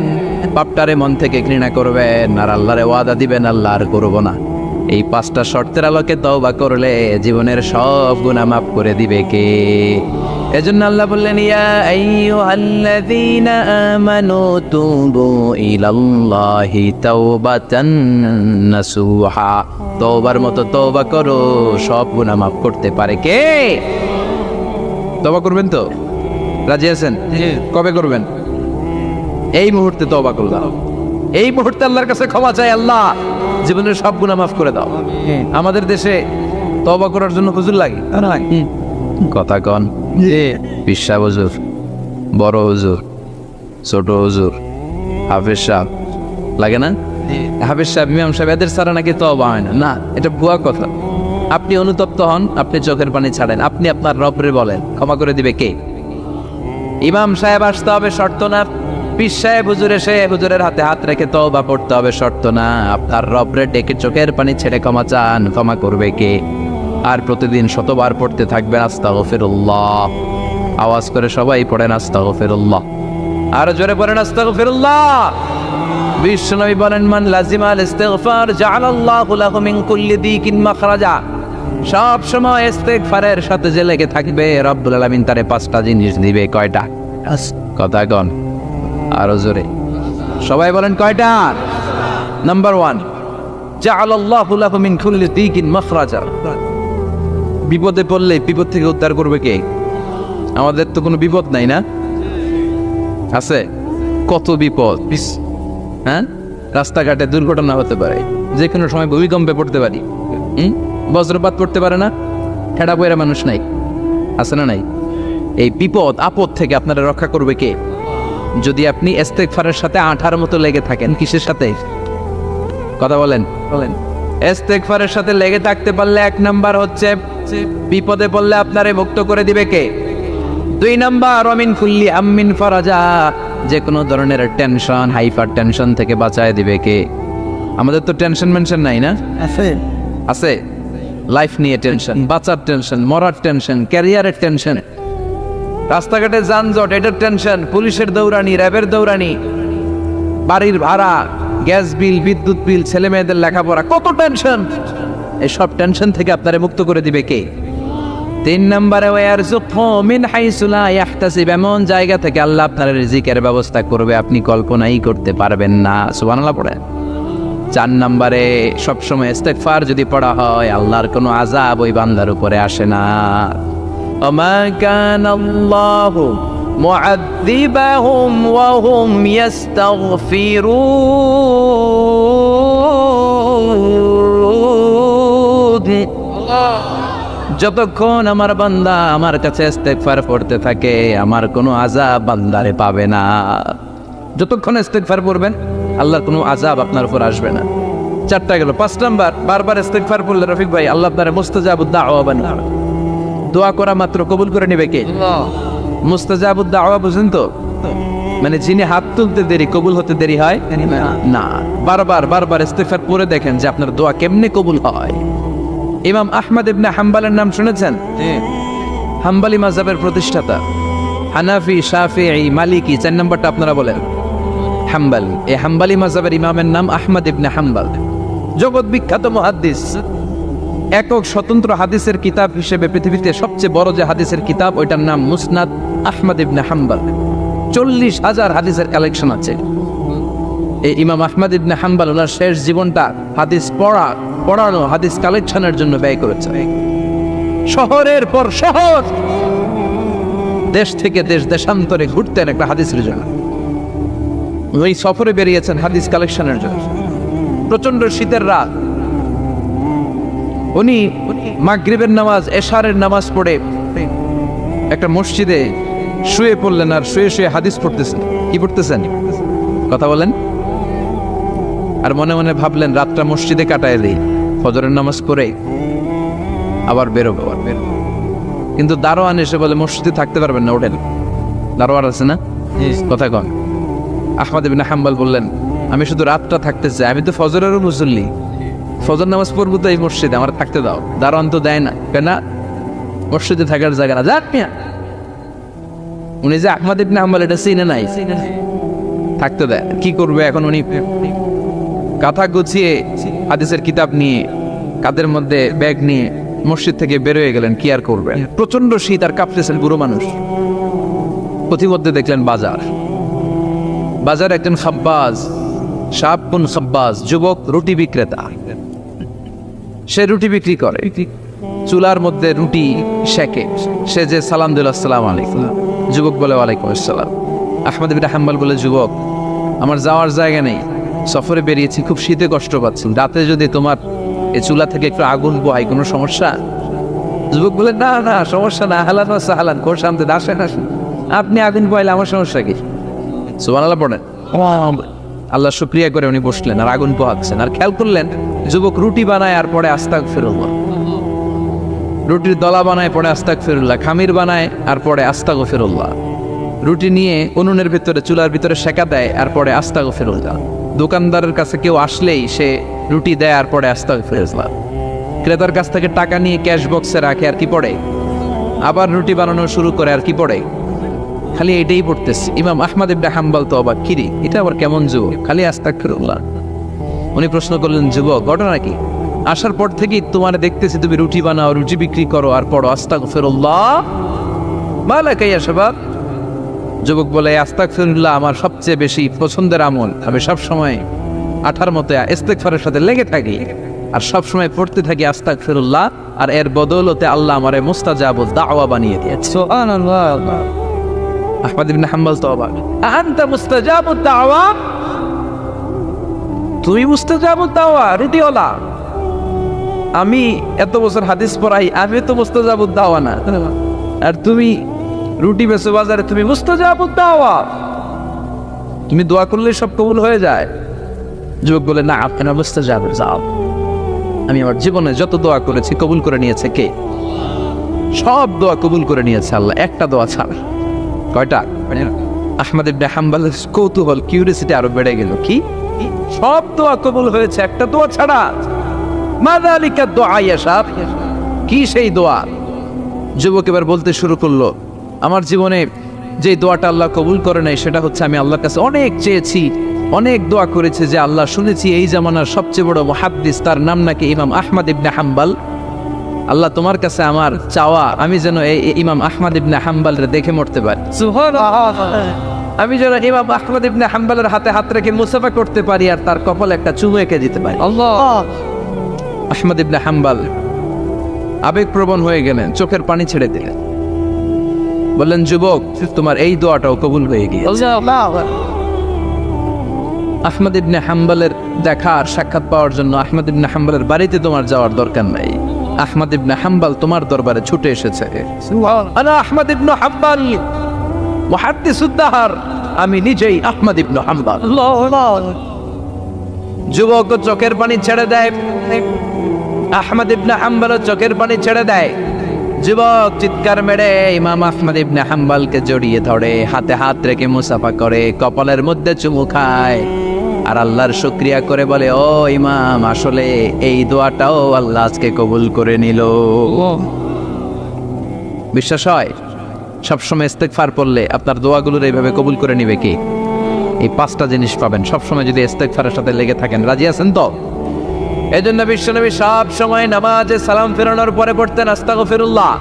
পাপটারে মন থেকে ঘৃণা করবেন, আর আল্লাহরে ওয়াদা দিবেন আল্লাহ আর করবো না। এই 5টা শর্তের আলোকে তওবা করলে জীবনের সব গুনাহ মাফ করে দিবে কে? এজন্য আল্লাহ বললেন, ইয়া আইয়ুহাল্লাযীনা আমানু তুবু ইলাল্লাহি তাওবাতান নাসুহা। তওবার মতো তওবা করো, সব গুনাহ মাফ করতে পারে কে? তওবা করবেন তো? রাজি আছেন? কবে করবেন? এই মুহূর্তে তওবা করলাম, এই মুহূর্তে আল্লাহর কাছে ক্ষমা চাই, আল্লাহ জীবনের সব গুনাহ মাফ করে দাও। আমাদের দেশে তওবা করার জন্য হুজুর লাগে, কথা কন, বিশ্বাস হুজুর, বড় হুজুর, ছোট হুজুর, হাফেজ সাহেব লাগে না? হাফেজ সাহেব, ইমাম সাহেব, এদের ছাড়া নাকি তওবা হয় না। না, এটা ভুয়া কথা। আপনি অনুতপ্ত হন, আপনি চোখের পানি ছাড়েন, আপনি আপনার রবরে বলেন, ক্ষমা করে দিবে কে? ইমাম সাহেব আসতে হবে শর্ত না, পীর সাহেব হুজুর এসে হুজুরের হাতে হাত রেখে তওবা পড়তে হবে শর্ত না। আপনার রবরে ডেকে চোখের পানি ছেড়ে ক্ষমা চান, ক্ষমা করবে কে? আর প্রতিদিন শতবার পড়তে থাকবেন আস্তাগফিরুল্লাহ। আওয়াজ করে সবাই পড়েন আস্তাগফিরুল্লাহ, আর জোরে পড়েন আস্তাগফিরুল্লাহ। বিশ্বনবী বলেন, মান লাজিমাল ইস্তিগফার জাআলাল্লাহু লাহু মিন কুল্লি দিকিন মাখরাজা। সব সময় ইস্তিগফারের সাথে যে লেগে থাকবে, রব্বুল আলামিন তারে 5টা জিনিস দিবে। কয়টা? কথা কন আরো জোরে, সবাই বলেন কয়টা? নাম্বার 1, জাআলাল্লাহু লাহু মিন কুল্লি দিকিন মাখরাজা। বিপদে পড়লে বিপদ থেকে উদ্ধার করবে কে? আমাদের তো কোনো বিপদ নাই না? আছে কত বিপদ, হ্যাঁ? রাস্তাঘাটে দুর্ঘটনা হতে পারে, যে কোনো সময় ভূমিকম্পে পড়তে পারি, বজ্রপাত পড়তে পারে না? ঠেড়া বইরা মানুষ নাই, আছে না নাই? এই বিপদ আপদ থেকে আপনারা রক্ষা করবে কে? যদি আপনি ইস্তিগফারের সাথে আঠার মতো লেগে থাকেন। কিসের সাথে? কথা বলেন। ইস্তিগফারের সাথে লেগে থাকতে পারলে 1 নাম্বার হচ্ছে বিপদে পড়লে আপনারে মুক্ত করে দিবে কে? 2 নাম্বার ওয়ামিন কুল্লি আমিন ফারাজা, যে কোনো ধরনের টেনশন, হাইপার টেনশন থেকে বাঁচায় দিবে কে? আমাদের তো টেনশন মেনশন নাই না? আছে। লাইফ নিয়ে টেনশন, বাঁচার টেনশন, মরার টেনশন, ক্যারিয়ারের টেনশন, রাস্তাঘাটে যানজট, এটার টেনশন, পুলিশের দৌড়ানি, র্যাবের দৌড়ানি, বাড়ির ভাড়া, গ্যাস বিল, বিদ্যুৎ বিল, ছেলে মেয়েদের লেখাপড়া, কত টেনশন। এই সব টেনশন থেকে আপনারে মুক্ত করে দিবে কে? 3 নম্বরে ওয়ারযুকহু মিন হাইসু লা ইয়াহতাসিব, এমন জায়গা থেকে আল্লাহ আপনার রিজিকের ব্যবস্থা করবে আপনি কল্পনাই করতে পারবেন না। সুবহানাল্লাহ পড়ে। 4 নম্বরে সবসময় ইস্তিগফার যদি পড়া হয়, আল্লাহর কোনো আযাব ওই বান্দার উপরে আসে না। ওমা কানাল্লাহু মুআযযিবাহুম ওয়া হুম ইস্তাগফিরুন। যতক্ষণ আমার বান্দা আমার কাছে ইস্তিগফার পড়তে থাকে, আমার কোনো আযাব বান্দারে পাবে না। যতক্ষণ ইস্তিগফার পড়বেন, আল্লাহর কোনো আযাব আপনার উপর আসবে না। 4টা গেল। 5 নাম্বার, বারবার ইস্তিগফার পড়লে রফিক ভাই আল্লাহ আপনারে মুস্তাজাবুদ দাওয়া বানাবে। দোয়া করা মাত্র কবুল করে নেবে কে? মুস্তাজাবুদ দাওয়া বুঝেন তো? মানে যিনি হাত তুলতে দেরি, কবুল হতে দেরি হয় না। বারবার ইস্তিগফার পড়ে দেখেন যে আপনার দোয়া কেমনে কবুল হয়। ইমাম আহমদ ইবনে হাম্বলের নাম শুনেছেন? হাম্বলি মাযহাবের প্রতিষ্ঠাতা। হানাফি, শাফিঈ, মালিকি, 4 নম্বরটা আপনারা বলেন। হাম্বলি, এই হাম্বলি মাযহাবের ইমামের নাম আহমদ ইবনে হাম্বল। জগৎ বিখ্যাত মুহাদ্দিস। একক স্বতন্ত্র হাদিসের কিতাব হিসেবে পৃথিবীতে সবচেয়ে বড় যে হাদিসের কিতাব, ওইটার নাম মুসনাদ আহমদ ইবনে হাম্বল। 40,000 হাদিসের কালেকশন আছে। এই ইমাম আহমদ ইবনে হাম্বল ওনার শেষ জীবনটা হাদিস পড়ানো, হাদিস কালেকশনের জন্য ব্যয় করেছে। শহরের পর শহর, দেশ থেকে দেশ, দেশান্তরে ঘুরতেন একটা হাদিসের জন্য। ওই সফরে বেরিয়েছেন হাদিস কালেকশনের জন্য। প্রচন্ড শীতের রাত, উনি মাগরিবের নামাজ, এশারের নামাজ পড়ে একটা মসজিদে শুয়ে পড়লেন, আর শুয়ে শুয়ে হাদিস পড়তেছেন। কি পড়তেছেন? কথা বলেন। আর মনে মনে ভাবলেন রাতটা মসজিদে কাটায় দিই, ফজরের নামাজ পড়ে আবার বেরোবো। কিন্তু দারোয়ান এসে বলে মসজিদে থাকতে পারবেন না, ওঠেন। দারোয়ান আছে না? কথা কন। আহমদ ইবনে হাম্বল বললেন, আমি শুধু রাতটা থাকতে চাই, আমি তো ফজরেরও মুসল্লি, ফজর নামাজ পড়বো তো এই মসজিদে, আমার থাকতে দাও। দারোয়ান তো দেয় না, কেন? মসজিদে থাকার জায়গা না, যাক মিয়া। উনি যে আহমদ ইবনে হাম্বল এটা চিনে নাই, থাকতে দেয়। কি করবে এখন? উনি কাঁথা গুছিয়ে হাদিসের কিতাব নিয়ে কাদের মধ্যে ব্যাগ নিয়ে মসজিদ থেকে বের হয়ে গেলেন। কি আর করবেন, প্রচন্ড শীত আর কাঁপতেছেন বুড়ো মানুষ। প্রতিমধ্যে দেখলেন বাজার একজন খাব্বাজ, শাবকুন খাব্বাজ, যুবক রুটি বিক্রেতা। সে রুটি বিক্রি করে, চুলার মধ্যে রুটি সেকে। সে যে সালাম দিল, আসসালামু আলাইকুম। যুবক বলে ওয়ালাইকুম আসসালাম। আহমদ ইবনে হাম্বল বলে, যুবক আমার যাওয়ার জায়গা নেই, সফরে বেরিয়েছি, খুব শীতে কষ্ট পাচ্ছি, রাতে যদি তোমার এই চুলা থেকে একটু আগুন পোহাই কোনো সমস্যা? যুবক বলে, না না সমস্যা না, হালান সাহালান, কোর সামনে আসেন আসেন, আপনি আগুন পোহাইলে আমার সমস্যা কি? সুবহানাল্লাহ পড়েন। আল্লাহ শুকরিয়া করে উনি বসলেন আর আগুন পোহাচ্ছেন। আর খেয়াল করলেন যুবক রুটি বানায় আর পরে আস্তাগফিরুল্লাহ, রুটির দলা বানায় পরে আস্তাগফিরুল্লাহ, খামির বানায় আর পরে আস্তাগফিরুল্লাহ, রুটি নিয়ে উনুনের ভিতরে চুলার ভিতরে সেকা দেয় আর পরে আস্তাগফিরুল্লাহ। দোকানদারের কাছে কেউ আসলেই সে রুটি দেয় আর পরে আস্তাগফিরুল্লাহ। ক্রেতার কাছ থেকে টাকা নিয়ে ক্যাশ বক্সে রাখে আর কি পড়ে? আবার রুটি বানানো শুরু করে আর কি পড়ে? খালি এটাই পড়তেছে। ইমাম আহমদ ইবনে হাম্বল তো অবাক, কিরে এটা আবার কেমন যুবক, খালি আস্তাগফিরুল্লাহ। উনি প্রশ্ন করলেন, যুবক ঘটনা কি? আসার পর থেকেই তোমার দেখতেছি তুমি রুটি বানাও, রুটি বিক্রি করো আর পড়ো আস্তাগফিরুল্লাহ, মালাকা ইয়া শাবাব। যুবক বলে, আস্তাগফিরুল্লাহ আমার সবচেয়ে বেশি পছন্দের আমল, আমি সবসময় আঠার মতো ইস্তেগফারের সাথে লেগে থাকি আর সবসময় পড়তে থাকি আস্তাগফিরুল্লাহ, আর এর বদৌলতে আল্লাহ আমারে মুস্তাজাবুদ দাওয়া বানিয়ে দিয়েছে। সুবহানাল্লাহ। আহমদ ইবনে হাম্বল তো অবাক, আনতা মুস্তাজাবুদ দাওয়া, তুই মুস্তাজাবুদ দাওয়া রুটিওয়ালা? আমি এত বছর হাদিস পড়াই, আমি তো মুস্তাজাবুদ দাওয়া না, আর তুমি রুটি বেচো বাজারে, তুমি মুস্তাজাবুদ দাওয়া, তুমি দোয়া করলে সব কবুল হয়ে যায়? যুবক বলে, না আপনার মুস্তাজাবুদ দাওয়া, আমি আমার জীবনে যত দোয়া করেছি কবুল করে নিয়েছে কে? সব দোয়া কবুল করে নিয়েছে আল্লাহ, একটা দোয়া ছাড়া। কয়টা? আহমদ ইবনে হাম্বলের কৌতূহল, কিউরিওসিটি আরো বেড়ে গেল। কি? সব দোয়া কবুল হয়েছে একটা দোয়া ছাড়া? মাযালিকা দুআ ইয়া শাব, কি সেই দোয়া? যুবক এবার বলতে শুরু করলো, আমার জীবনে যে দোয়াটা আল্লাহ কবুল করে নাই সেটা হচ্ছে আমি আল্লাহর কাছে অনেক চেয়েছি, অনেক দোয়া করেছে যে আল্লাহ, শুনেছি এই জামানার সবচেয়ে বড় মুহাদ্দিস, তার নাম নাকি ইমাম আহমদ ইবনে হাম্বল, আল্লাহ তোমার কাছে আমার চাওয়া আমি যেন এই ইমাম আহমদ ইবনে হাম্বলরে দেখে মরতে পারি। সুবহানাল্লাহ। আমি যেন ইমাম আহমদ ইবনে হাম্বলের হাতে হাত রেখে মুসাফা করতে পারি আর তার কপালে একটা চুমু এঁকে দিতে পারি। আল্লাহ। আহমদ ইবনে হাম্বল আবেগপ্রবণ হয়ে গেলেন, চোখের পানি ছেড়ে দিলেন, বললেন, যুবক তোমার এই দোয়াটাও কবুল হয়ে গিয়েছে। আহমদ ইবনে হাম্বলের দেখা আর সাক্ষাৎ পাওয়ার জন্য আহমদ ইবনে হাম্বলের বাড়িতে তোমার যাওয়ার দরকার নাই, আহমদ ইবনে হাম্বল তোমার দরবারে ছুটে এসেছে। আনা আহমদ ইবনে হাম্বল মুহাদ্দিসুদ দাহর, আমি নিজেই আহমদ ইবনে হাম্বল। যুবক চোখের পানি ছেড়ে দেয়, আহমদ ইবনে হাম্বল চোখের পানি ছেড়ে দেয়। যুবক চিৎকার মেরে ইমাম আহমদ ইবনে হাম্বলকে জড়িয়ে ধরে, হাতে হাত রেখে মুসাফা করে, কপালের মধ্যে চুমু খায় আর আল্লাহর শুকরিয়া করে বলে, ও ইমাম, আসলে এই দোয়াটাও আল্লাহ আজকে কবুল করে নিল। বিশ্বাস হয়? সবসময় ইস্তেগফার পড়লে আপনার দোয়াগুলোর এইভাবে কবুল করে নিবে কি? এই পাঁচটা জিনিস পাবেন সবসময় যদি ইস্তেগফারের সাথে লেগে থাকেন। রাজি আছেন তো? এই জন্য বিশ্বনবী সব সময় নামাজে সালাম ফেরানোর পরে পড়তেন আস্তাগফিরুল্লাহ।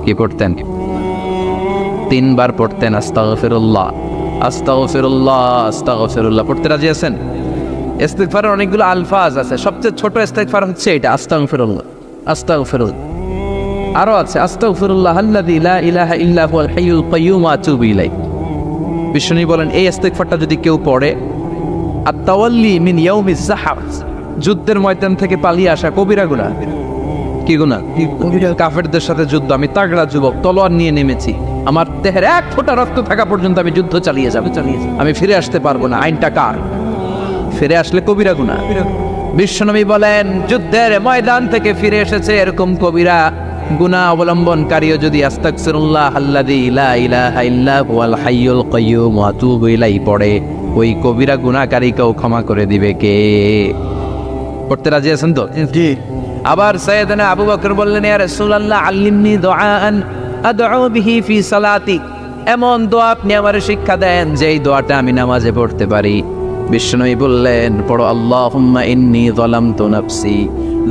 কি পড়তেন? 3 বার পড়তেন আস্তাগফিরুল্লাহ, আস্তাগফিরুল্লাহ, আস্তাগফিরুল্লাহ। পড়তে রাজি আছেন? ইস্তেগফারের অনেকগুলো আলফাজ আছে, সবচেয়ে ছোট ইস্তেগফার হচ্ছে এটা, আস্তাগফিরুল্লাহ, আস্তাগফিরুল্লাহ। আরো আছে, আস্তাগফিরুল্লাহ আল্লাযী লা ইলাহা ইল্লা হুয়াল হাইয়ুল কাইয়্যুম ওয়া আতুবু ইলাইহি। বিশ্বনবী বলেন, এই ইস্তেগফারটা যদি কেউ পড়ে, আত-তাওয়াল্লি মিন ইয়াউমিজ যাহফ, যুদ্ধের ময়দান থেকে পালিয়ে আসা কবিরা গুনাহ। কি গুনাহ? কাফেরদের সাথে যুদ্ধ, আমি তাগড়া যুবক, তলোয়ার নিয়ে নেমেছি, আমার দেহের 1 ফোঁটা রক্ত থাকা পর্যন্ত আমি যুদ্ধ চালিয়ে যাব, আমি ফিরে আসতে পারবো না, আইনটা কার? ফিরে আসলে কবিরা গুনাহ। বিশ্বনবী বলেন, যুদ্ধের ময়দান থেকে ফিরে এসেছে এরকম কবিরা গুনাহ অবলম্বনকারীও যদি আস্তাগফিরুল্লাহ আল্লাযী লা ইলাহা ইল্লা হুয়াল হাইয়ুল কাইয়্যুম ওয়া আতুবু ইলাইহি পড়ে, ওই কবিরা গুনাহকারীকেও ক্ষমা করে দিবে কে? পড়তে রাজি আছেন তো? জি। আবার সাইয়েদনা আবু বকর বললেন, ইয়া রাসূলুল্লাহ আল্লিমনি দুআআন আদউ বিহি ফি সালাতি, এমন দোয়া আপনি আমারে শিক্ষা দেন যেই দোয়াটা আমি নামাজে পড়তে পারি। বিষ্ণুই বললেন, পড়ো আল্লাহুম্মা ইন্নী যালামতু নাফসি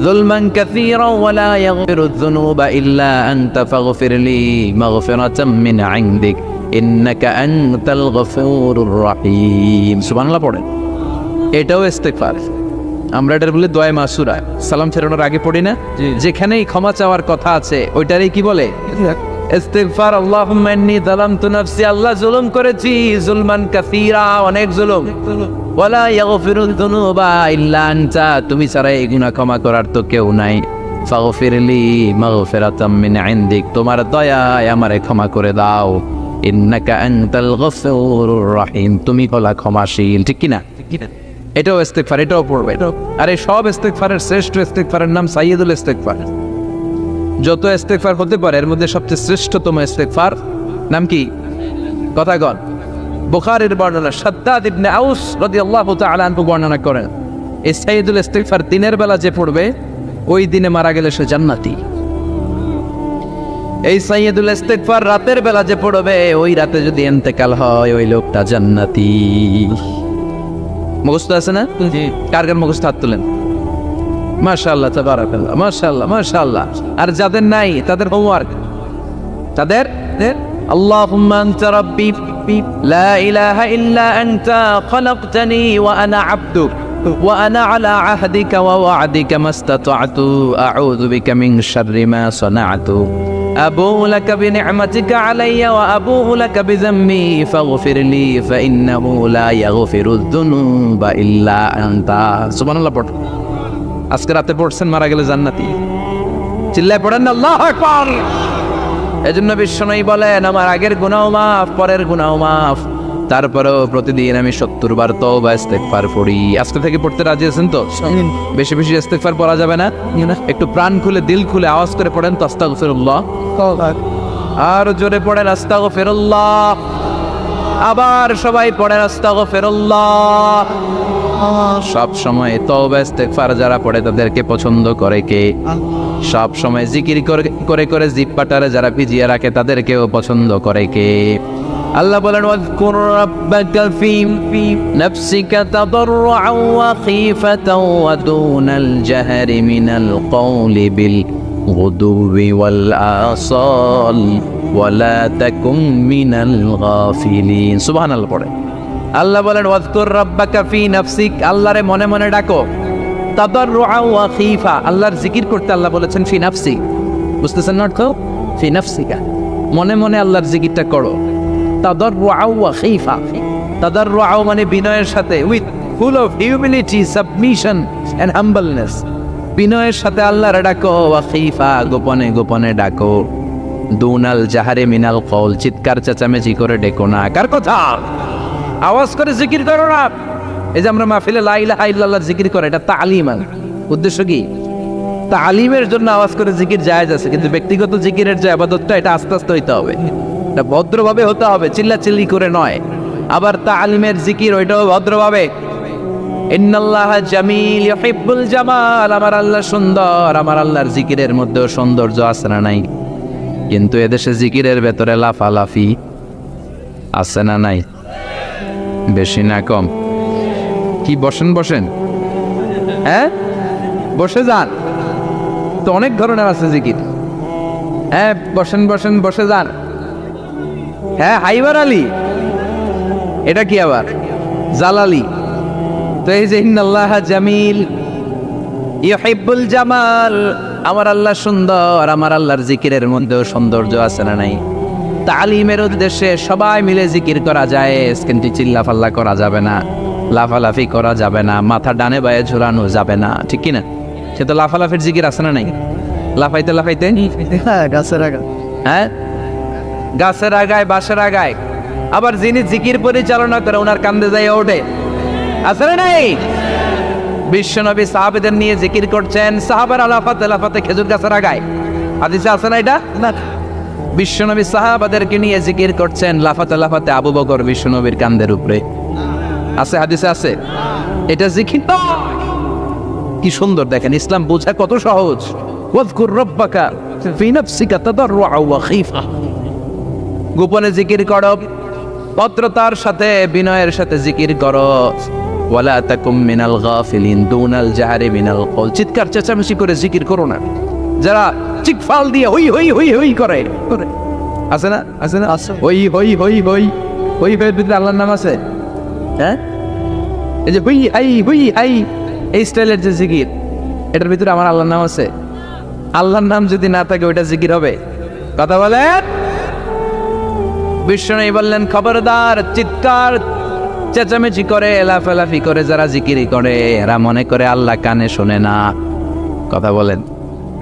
যুলমান কাসীরান ওয়া লা ইয়াগফিরুয যুনুবা ইল্লা আনতা ফাগফিরলি মাগফিরাতাম মিন ইনদিক ইন্নাকা আনতাল গফুরুর রহিম। সুবহানাল্লাহ পড়েন। এটাও ইস্তেগফার। আমরা এটার বলে দোয়া মাসুরা, সালাম ফেরানোর আগে পড়ি না? যেখানেই ক্ষমা চাওয়ার কথা আছে ওইটারই কি বলে? ইস্তিগফার। আল্লাহুম্মা ইন্নী যালামতু নাফসি, আল্লাহ জুলুম করেছি, যুলমান কাসীরা, অনেক জুলুম। ওয়ালা ইয়াগফিরুয যুনুবা ইল্লা আনতা, তুমি ছাড়া এই গুনাহ ক্ষমা করার তো কেউ নাই। ফাগফিরলি মাগফিরাতাম মিন ইনদিক, তোমার দয়ায় আমারে ক্ষমা করে দাও। ইন্নাকা আনতাল গফুরুর রহিম, তুমি হলা ক্ষমাশীল। ঠিক কি না? এটাও ইস্তিগফার, এটাও পড়বে। আর এই সব ইস্তিগফারের শ্রেষ্ঠ ইস্তিগফারের নাম সাইয়্যিদুল ইস্তিগফার। যত ইস্তিগফার হতে পারে এর মধ্যে সবচেয়ে শ্রেষ্ঠতম ইস্তিগফার নাম কি? কথা কন। বুখারীর বর্ণনা, শাদ্দাদ ইবনে আউস রাদিয়াল্লাহু তাআলা আনহু বর্ণনা করেন, এই সাইয়্যিদুল ইস্তিগফার দিনের বেলা যে পড়বে ওই দিনে মারা গেলে সে জান্নাতি। এই সাইয়্যিদুল ইস্তিগফার রাতের বেলা যে পড়বে ওই রাতে যদি ইন্তেকাল হয় ওই লোকটা জান্নাতি। মুখস্থ আছে না? জি। কার কার মুখস্থ হাত তুলেন? মাশাআল্লাহ, তাবারাকাল্লাহ, মাশাআল্লাহ, মাশাআল্লাহ। আর যাদের নাই তাদের হোমওয়ার্ক, তাদের আল্লাহুম্মা আনতা রাব্বি লা ইলাহা ইল্লা আনতা খলাকতানি ওয়া আনা আবদুক ওয়া আনা আলা আহদিকা ওয়া ওয়া'দিকা মাস্তাতা'তু আউযু বিকা মিন শাররি মা সানা'তু আবুউ লাকা বিনি'মাতিকা আলাইয়া ওয়া আবুউ লাকা বিযামমি ফাগফিরলি ফাইন্নাহু লা ইয়াগফিরুয যুনুবা ইল্লা আনতা। সুবহানাল্লাহ পড়। আজকে রাতে পড়ছেন, মারা গেলে জান্নাতি। চিল্লায় পড়েন না আল্লাহু আকবার। এজন্য বিশ্বনবী বলেন, আমার আগের গুনাহ মাফ, পরের গুনাহ মাফ, তারপরেও প্রতিদিন আমি 70 বার তওবা ইস্তিগফার পড়ি। আজকে থেকে পড়তে রাজি আছেন তো? বেশি বেশি ইস্তিগফার পড়া যাবে না? একটু প্রাণ খুলে দিল খুলে আওয়াজ করে পড়েন তো আস্তাগফিরুল্লাহ। আর জোরে পড়েন আস্তাগফিরুল্লাহ। আবার সবাই পড়েন আস্তাগফিরুল্লাহ। সব সময় তওবা ইস্তিগফার যারা পড়ে তাদেরকে পছন্দ করে কে? সব সময় জিকির করে করে জিহ্বাটারে যারা ভিজিয়ে রাখে তাদেরকেও পছন্দ করে কে? আল্লাহ বলেন, ওয়াযকুর রাব্বাকা ফি নাফসিকা তাদাররুআন ওয়া খীফাতান ওয়া দুনাল জাহরি মিনাল কওলি বিল গুদুবি ওয়াল আসাল ওয়া লা তাকুম মিনাল গাফিলিন। সুবহানাল্লাহ পড়ে। আল্লাহ বলেন, ওয়াযকুর রাব্বাকা ফি নাফসিক, আল্লাহরে মনে মনে ডাকো। তাদাররুআন ওয়া খীফা, আল্লাহর জিকির করতে আল্লাহ বলেছেন ফি নাফসি। বুঝতেছেন না অর্থ? ফি নাফসিকা, মনে মনে আল্লাহর জিকিরটা করো। তাদাররুআন ওয়া খীফা, তাদাররুআন মানে বিনয়ের সাথে, with full of humility, submission and humbleness. বিনয়ের সাথে আল্লাহরে ডাকো। ওয়া খীফা, গোপনে গোপনে ডাকো। দুনাল জাহারে মিনাল কওল, চিৎকার চেঁচামেচি করে ডেকো না। কার কথা? আওয়াজ করে জিকির করো না। এই যে আমরা মাহফিলে লা ইলাহা ইল্লাল্লাহ জিকির করে, এটা তালিম। উদ্দেশ্য কি? তালিমের জন্য আওয়াজ করে জিকির জায়েজ আছে, কিন্তু ব্যক্তিগত জিকিরের যে ইবাদতটা এটা আস্তে আস্তে হইতে হবে, এটা ভদ্রভাবে হতে হবে, চিল্লাচিল্লি করে নয়। আবার তালিমের জিকির ওইটাও ভদ্রভাবে। ইন্নাল্লাহা জামিল ইউহিব্বুল জামাল, আমার আল্লাহ সুন্দর, আমার আল্লাহর জিকিরের মধ্যেও সৌন্দর্য আছে না নাই? কিন্তু এদেশে জিকিরের ভেতরে লাফালাফি আছে না নাই? বেশি না কম? কি বসেন বসেন, হ্যাঁ বসে যান তো, অনেক ধরনের আছে জিকির। হ্যাঁ বসেন বসেন, বসে যান। হ্যাঁ হাইবার আলী, এটা কি আবার জালালি? তো এই যে ইন্নাল্লাহা জামিল ইউহিব্বুল জামাল, আমার আল্লাহ সুন্দর, আমার আল্লাহর জিকিরের মধ্যেও সৌন্দর্য আছে না নাই? তালিমের উদ্দেশ্যে সবাই মিলে জিকির করা যায়, কিন্তু চিল্লাফাল্লা করা যাবে না, লাফালাফি করা যাবে না, মাথা ডানে বায়ে ঝুলানো যাবে না। ঠিক কিনা? সে তো লাফালাফির জিকির আছে না নাই? লাফাইতে লাফাইতে গাছের আগায়, হ্যাঁ গাছের আগায়, বাঁশের আগায়। আবার যিনি জিকির পরিচালনা করে ওনার কান্দে যায় ওঠে, আছে না নাই? বিশ্বনবী সাহাবাদের নিয়ে জিকির করছেন, সাহাবারা লাফাতে লাফাতে খেজুর গাছের আগায়। হাদিসে আছে না এটা? না। বিশ্বনবী সাহাবাদেরকে নিয়ে জিকির করছেন, লাফাতে লাফাতে আবু বকর বিশ্বনবীর কান্দের উপরে। আছে, হাদিসে আছে। এটা জিকির তো, কি সুন্দর দেখেন, ইসলাম বোঝা কত সহজ। ওয়াজকুর রাব্বাকা ফি নাফসিকা তাদাররুআ ওয়া খীফা, গোপনে জিকির করো, ভদ্রতার সাথে বিনয়ের সাথে জিকির করো। ওয়ালা তাকুম মিনাল গাফিলিন দুনাল জাহরি মিনাল কওল, চিৎকার চেঁচামেচি করে জিকির করো না। যারা চিকফাল দিয়ে হই হই হই হই করে আছে না, আছে না, হই হই হই হই হই হইয়ের ভিতরে আল্লাহর নাম আছে? হ্যাঁ, এই যে হুই হাই এই স্টাইলের যে জিকির, এটার ভিতরে আমার আল্লাহর নাম আছে? আল্লাহর নাম যদি না থাকে ওইটা জিকির হবে? কথা বলেন। বিষ্ণু বললেন খবরদার, চিৎকার চেঁচামেচি করে লাফালাফি করে যারা জিকিরি করে এরা মনে করে আল্লাহ কানে শোনে না। কথা বলেন।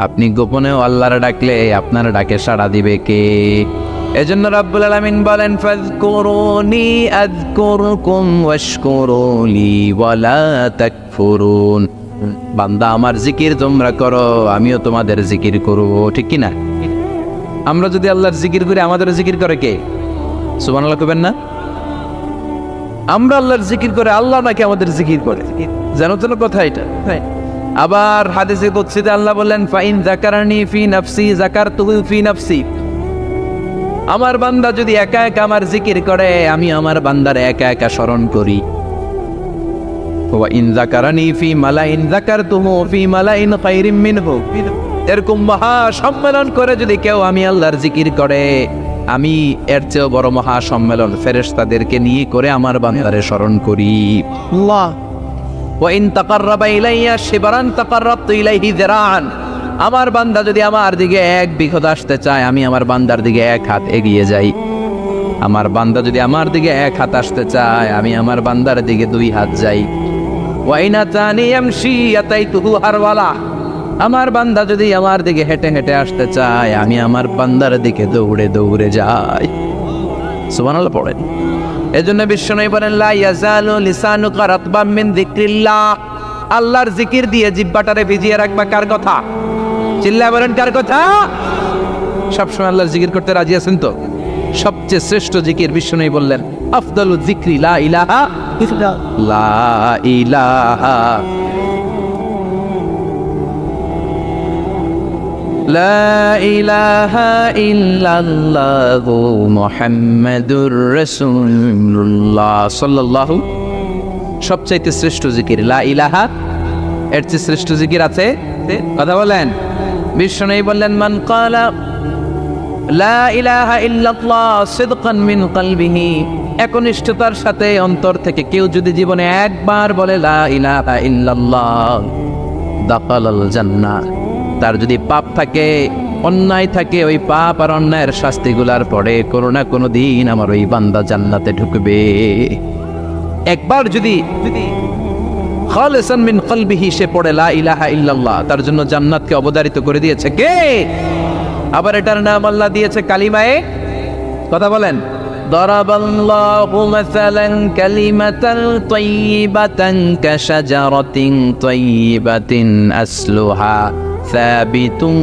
আপনি গোপনেও আল্লাহর ডাকলে আপনার ডাকে সাড়া দিবে কে? এজন্য রাব্বুল আলামিন বলেন ফাযকুরুনি আযকুরকুম ওয়াশকুরুলি ওয়ালা তাকফুরুন। বান্দা আমার জিকির তোমরা করো, আমিও তোমাদের জিকির করব, ঠিক কি না? আমরা যদি আল্লাহর জিকির করি আমাদের জিকির করে কে? সুবহানাল্লাহ কইবেন না? আমরা আল্লাহর জিকির করে আল্লাহ নাকি আমাদের জিকির করে? জানো তো কথা এটা। আবার হাদিসে কুদসিতে আল্লাহ বললেন ফাইন যাকারানি ফি নাফসি যাকারতুহু ফি নাফসি, আমার বান্দা যদি একা একা আমার জিকির করে আমি আমার বান্দার একা একা স্মরণ করি। ওয়া ইন যাকারানি ফি মালাইন যাকারতুহু ফি মালাইন খায়রিম মিনহু, এরকম মহা সম্মেলন করে যদি কেউ আমি আল্লাহর জিকির করে আমি এর চেয়েও বড় মহা সম্মেলন ফেরেশতাদেরকে নিয়ে করে আমার বান্দারে স্মরণ করি। আল্লাহ ওয়া ইন তাকাররাবা ইলাইয়া শিবরান তাকাররাবতু ইলাইহি যিরাআন, আমার বান্দা যদি আমার দিকে এক বিঘত আসতে চায় আমি আমার বান্দার দিকে এক হাত এগিয়ে যাই। আমার বান্দা যদি আমার দিকে এক হাত আসতে চায় আমি আমার বান্দার দিকে দুই হাত যাই। ওয়া ইন আতানি ইয়ামশি আতাইতুহু হারওয়ালা, আমার বান্দা যদি আমার দিকে হেঁটে হেঁটে আসতে চায় আমি আমার বান্দার দিকে দৌড়ে দৌড়ে যাই। সুবহানাল্লাহ পড়েন। এজন্য বিশ্বনবী বলেন লা ইয়াজালু লিসানুকা রাতবাম মিন যিকরিল্লাহ, আল্লাহর জিকির দিয়ে জিহ্বাটারে ভিজিয়ে রাখবা। কার কথা? চিল্লায় বলেন কার কথা? সবসময় আল্লাহর জিকির করতে রাজি আছেন তো? সবচেয়ে শ্রেষ্ঠ জিকির বিশ্বনবী বললেন আফদালু যিকরি লা ইলাহা ইল্লাল্লাহ, লা ইলাহা লা ইলাহা ইল্লাল্লাহু মুহাম্মাদুর রাসূলুল্লাহ সাল্লাল্লাহু, সবচাইতে শ্রেষ্ঠ জিকির লা ইলাহা। এর চেয়ে শ্রেষ্ঠ জিকির আছে? কথা বলেন। বিশ্বনবী বললেন মান ক্বালা লা ইলাহা ইল্লাল্লাহ সিদকান মিন কলবিহি, একনিষ্ঠতার সাথে অন্তর থেকে কেউ যদি জীবনে একবার বলে লা ইলাহা ইল্লাল্লাহ দাখালাল জান্নাহ, তার যদি পাপ থাকে অন্যায় থাকে ওই পাপ আর অন্যায়ের শাস্তিগুলার পরে কোনো না কোনো দিন আমার ওই বান্দা জান্নাতে ঢুকবে। একবার যদি খালিসান মিন কলবিহি সে পড়ে লা ইলাহা ইল্লাল্লাহ, তার জন্য জান্নাতকে অবধারিত করে দিয়েছে কে? আবার এটার নাম আল্লাহ দিয়েছে কালিমায়ে। কথা বলেন। দারাবাল্লাহু মাসালান কালিমাতান তাইয়িবাতান কাশাজারাতিন তাইয়িবাতিন আসলুহা সাবিতুন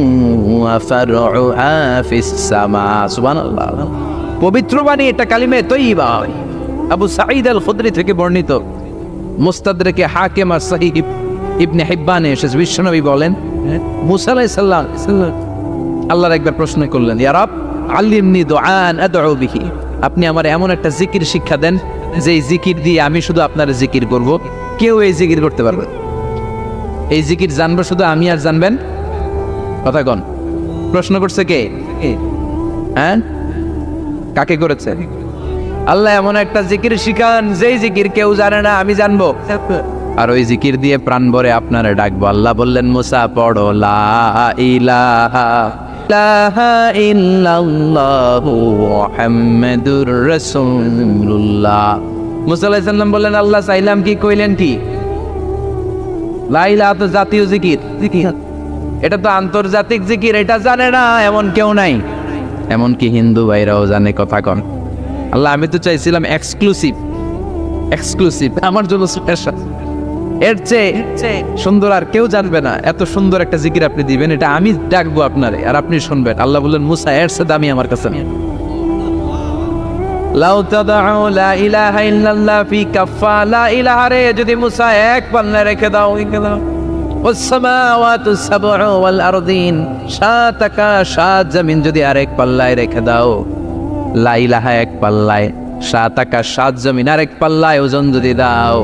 ওয়া ফারউহা ফিস সামা। সুবহানাল্লাহ। পবিত্র বাণী এটা কালিমে তাইয়িবা। আবু সাঈদ আল খুদরি থেকে বর্ণিত, মুস্তাদরাকে হাকিম আর সহিহ ইবনে হিব্বানে এসেছে। বিশ্বনবী বলেন মুসা আলাইহিস সালাম আল্লাহর একবার প্রশ্ন করলেন ইয়া রব আল্লিমনি দুআন আদউ বিহি, আপনি আমার এমন একটা জিকির শিক্ষা দেন যে জিকির দিয়ে আমি শুধু আপনার জিকির করব, কেউ এই জিকির করতে পারবে। এই জিকির জানবো শুধু আমি আর জানবেন। কথা কন। প্রশ্ন করছে কে? হ্যাঁ, কাকে করেছে? আল্লাহ এমন একটা জিকির শিখান যেই জিকির কেউ জানে না, আমি জানবো, আর ওই জিকির দিয়ে প্রাণ ভরে আপনারা ডাকবো। আল্লাহ বললেন মুসা পড়ো লা ইলাহা ইল্লাল্লাহু মুহাম্মাদুর রাসূলুল্লাহ। মুসা আলাইহিস সালাম বললেন আল্লাহ চাইলাম কি, কইলেন কি? লা ইলাহা তো জাতীয় জিকির, এটা তো আন্তর্জাতিক জিকির, এটা জানে না এমন কেউ নাই, এমনকি হিন্দু ভাইরাও জানে। কথা কন। আল্লাহ আমি তো চাইছিলাম এক্সক্লুসিভ আমার জন্য স্পেশাল, এর চেয়ে সুন্দর আর কেউ জানবে না। এত সুন্দর একটা জিকির আপনি দিবেন, এটা আমি ডাকবো আপনারে আর আপনি শুনবেন। আল্লাহ বললেন মুসা এর চেয়ে দামি আমার কাছে নেই। লাউ তাদউ লা ইলাহা ইল্লাল্লাহ ফি কাফা, লা ইলাহা রে যদি মুসা এক পাল্লায় রেখে দাও ওয়াস-সামাওয়াতু সাবউ ওয়াল আরদিন, 7 আকাশ 7 জমিন যদি আরেক পাল্লায় রেখে দাও, লা ইলাহা এক পাল্লায়, 7 আকাশ 7 জমিন আরেক পাল্লায় ওজন যদি দাও,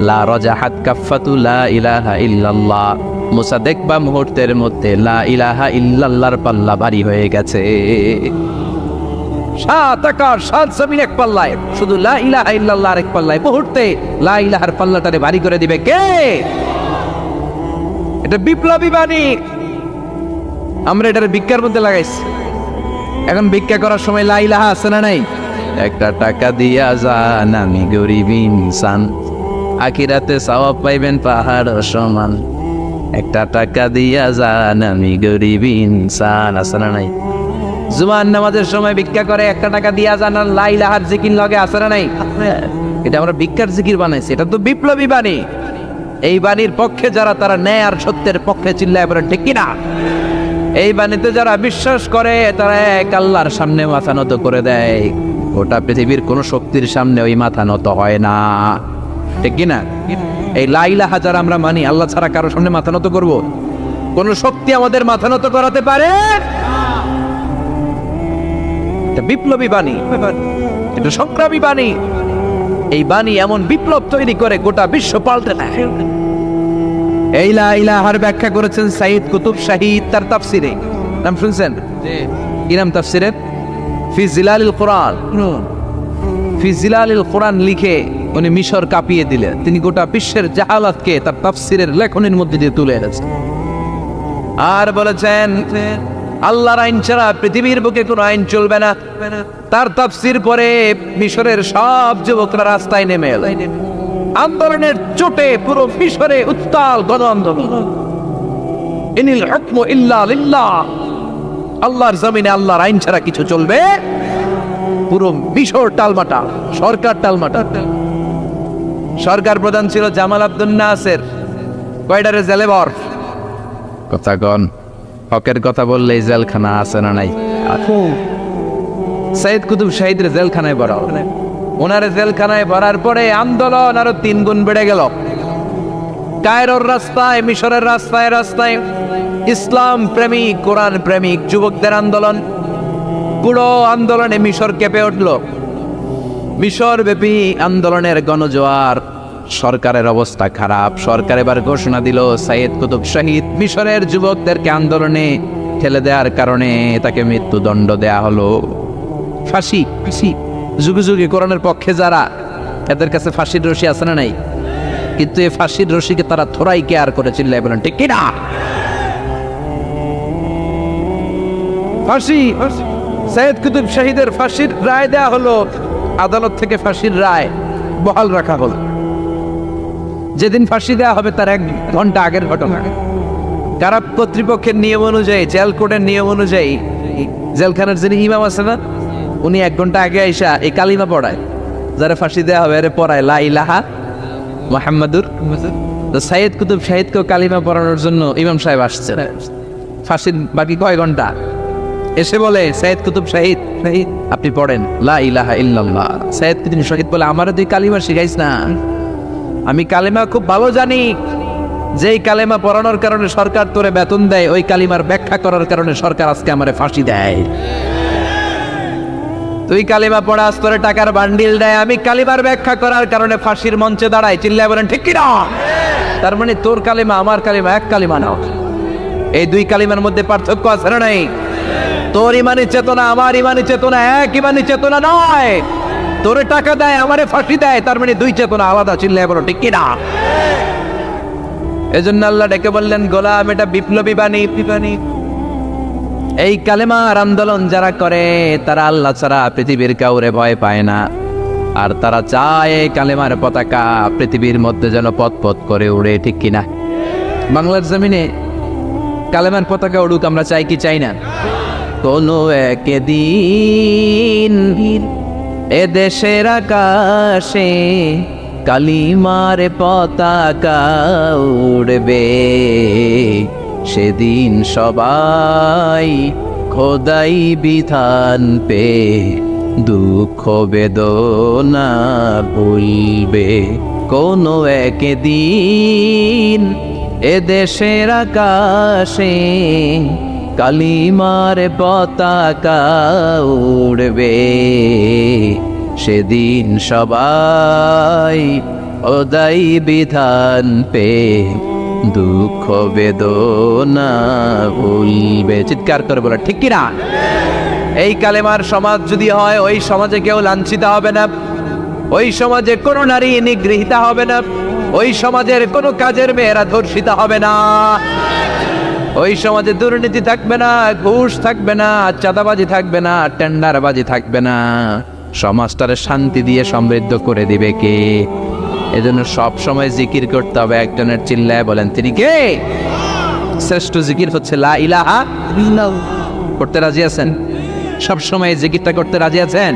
লা রাজাহাত কাফাতু লা ইলাহা ইল্লাল্লাহ, মুসা দেখবা মুহূর্তের মধ্যে লা ইলাহা ইল্লাল্লাহর পাল্লা ভারী হয়ে গেছে। 7 আকাশ 7 জমিন এক পাল্লায়, শুধু লা ইলাহা ইল্লাল্লাহ আরেক পাল্লায়, মুহূর্তে লা ইলাহার পাল্লাটারে ভারী করে দিবে কে? এটা বিপ্লবী বাণী। আমরা এটার ভিক্ষার মধ্যে লাগাইছি। এখন ভিক্ষা করার সময় লা ইলাহা আছে না নাই? একটা টাকা দিয়া যান, আমি গরিব ইনসান, আখিরাতে সওয়াব পাইবেন পাহাড় সমান। একটা টাকা দিয়া যান, আমি গরিব ইনসান, আছে না নাই? জুমার নামাজের সময় ভিক্ষা করে, একটা টাকা দিয়া যান, আর লা ইলাহার জিকির লগে, আছে না নাই? এটা আমরা ভিক্ষার জিকির বানাইছি। এটা তো বিপ্লবী বাণী। এই বাণীর পক্ষে যারা, তারা ন্যায় আর সত্যের পক্ষে চিল্লায় বলে ঠিক কিনা? এই বাণীতে যারা বিশ্বাস করে, তারা এক আল্লাহর সামনে মাথা নত করে দেয়। গোটা পৃথিবীর কোন শক্তির সামনে ওই মাথা নত হয় না, ঠিক কিনা? এই লা ইলাহা যারা আমরা মানি, আল্লাহ ছাড়া কারো সামনে মাথা নত করব? কোন শক্তি আমাদের মাথা নত করাতে পারে? এটা বিপ্লবী বাণী, এটা সংগ্রামী বাণী। এই বাণী এমন বিপ্লব তৈরি করে গোটা বিশ্ব পাল্টে নেয়। এই লা ইলাহার ব্যাখ্যা করেছেন সাইয়্যিদ কুতুব শাহীদ তার তাফসিরে। নাম শুনছেন? কি নাম তাফসিরের? ফি জিলালিল কোরআন। ফি জিলালিল কোরআন লিখে উনি মিশর কাঁপিয়ে দিলেন। তিনি গোটা বিশ্বের জাহালাতকে তার তাফসিরের লেখনের মধ্যে দিয়ে তুলে এনেছেন। আর বলেছেন আল্লাহর আইন ছাড়া পৃথিবীর বুকে কোনো আইন চলবে না। তার তাফসির পরে মিশরের সব যুবকরা রাস্তায় নেমে এলো। আন্দোলনের চোটে পুরো মিশরে উত্তাল গণ আন্দোলন। ইনিল হুকমু ইল্লা লিল্লাহ, আল্লাহর জমিনে আল্লাহর আইন ছাড়া কিছু চলবে? পুরো মিশর টালমাটা, সরকার টালমাটা। সরকার প্রধান ছিল জামাল আব্দুল নাসের। কয়টারে জেলে বর? কথা কন, হকের কথা বললে জেলখানা আছে না নাই? সাইয়্যিদ কুতুব শাহীদের জেলখানায় ভরা। ওনারে জেলখানায় ভরার পরে আন্দোলন আরো 3 গুণ বেড়ে গেল। কায়রোর রাস্তায়, মিশরের রাস্তায় রাস্তায় ইসলাম প্রেমিক, কোরআন প্রেমিক যুবকদের আন্দোলন। পুরো আন্দোলনে মিশর কেঁপে উঠল। মিশর ব্যাপী আন্দোলনের গণজোয়ার। সরকারের অবস্থা খারাপ। সরকার এবার ঘোষণা দিল সাইয়্যিদ কুতুব শাহীদ মিশরের যুবকদেরকে আন্দোলনে ঠেলে দেওয়ার কারণে তাকে মৃত্যুদণ্ড দেয়া হলো। ফাঁসি। যুগে যুগে কোরআনের পক্ষে যারা, এদের কাছে ফাঁসির রশি আছে না নাই? কিন্তু এই ফাঁসির রশিকে তারা থোড়াই কেয়ার করে চিল্লায় বলেন ঠিক কিনা? ফাঁসি। সাইয়্যিদ কুতুব শাহীদের ফাঁসির রায় দেয়া হলো। আদালত থেকে ফাঁসির রায় বহাল রাখা হলো। যেদিন ফাঁসি দেওয়া হবে তার 1 ঘন্টা আগের ঘটনা। কারা কর্তৃপক্ষের নিয়ম অনুযায়ী, জেল কোডের নিয়ম অনুযায়ী, জেলখানার যিনি ইমাম আছে না, উনি 1 ঘন্টা আগে আইসা এই কালিমা পড়ায়। যারা ফাঁসি দেওয়া হবে এর পড়ায় লা ইলাহা মুহাম্মাদুর। তো সাইয়্যিদ কুতুব শাহীদকেও কালিমা পড়ানোর জন্য ইমাম সাহেব আসছে। ফাঁসির বাকি কয় ঘন্টা, এসে বলে সাইয়্যিদ কুতুব শাহীদ আপনি পড়েন লা ইলাহা ইল্লাল্লাহ। সাইয়্যিদ কুতুব শাহীদ বলে আমারে তুই কালিমা শিখাইস না, আমি কালিমা খুব ভালো জানি। যেই কালিমা পড়ানোর কারণে সরকার তোরে বেতন দেয়, ওই কালিমার ব্যাখ্যা করার কারণে সরকার আজকে আমারে ফাঁসি দেয়। তুই কালিমা পড়াস, তোরে টাকার বান্ডিল দেয়, আমি কালিমার ব্যাখ্যা করার কারণে ফাঁসির মঞ্চে দাঁড়াই। চিল্লায় বলেন ঠিক কিনা? তার মানে তোর কালিমা আমার কালিমা এক কালিমা নাও। এই 2 কালিমার মধ্যে পার্থক্য আছে না নাই? তোর ইমানি চেতনা আমার ইমানি চেতনা এক ইমানি চেতনা নয়। তোরে টাকা দেয়, আমারে ফাঁসি দেয়, তার মানে 2 চেতনা আলাদা। চিল্লায় বলো ঠিক কিনা? এজন্য আল্লাহ ডেকে বললেন গোলাম, এটা বিপ্লবী বাণী। এই কালেমার আন্দোলন যারা করে তারা আল্লাহ ছাড়া পৃথিবীর কাউরে ভয় পায় না। আর তারা চায় কালেমার পতাকা পৃথিবীর মধ্যে যেন পথ করে উড়ে, ঠিক কিনা? বাংলার জমিনে কালেমার পতাকা উড়ুক, আমরা চাই কি চাই না? কোনো একদিন এ দেশের আকাশে কালিমার পতাকা উড়বে, সেদিন সবাই খোদাই বিধান পে দুঃখ বেদনা ভুলবে। কোনো একদিন এ দেশের আকাশে কালিমার পতাকা উড়বে, সেদিন সবাই খোদাই বিধান পে দুঃখ বেদনা ভুলবে। চিৎকার করে বলে ঠিক কিনা? এই কালেমার সমাজ যদি হয়, ওই সমাজে কেউ লাঞ্ছিত হবে না, ওই সমাজে কোনো নারী নিগৃহীতা হবে না, ওই সমাজের কোনো কাজের মেয়েরা ধর্ষিত হবে না, ওই সমাজে দুর্নীতি থাকবে না, ঘুষ থাকবে না, চাঁদাবাজি থাকবে না, টেন্ডারবাজি থাকবে না। সমাজটারে শান্তি দিয়ে সমৃদ্ধ করে দিবে কে? এজন্য সব সময় জিকির করতে হবে। একজনের চিল্লায় বলেন তিনি কে? শ্রেষ্ঠ জিকির হচ্ছে লা ইলাহা ইল্লাল্লাহ। করতে রাজি আছেন? সব সময় জিকিরটা করতে রাজি আছেন?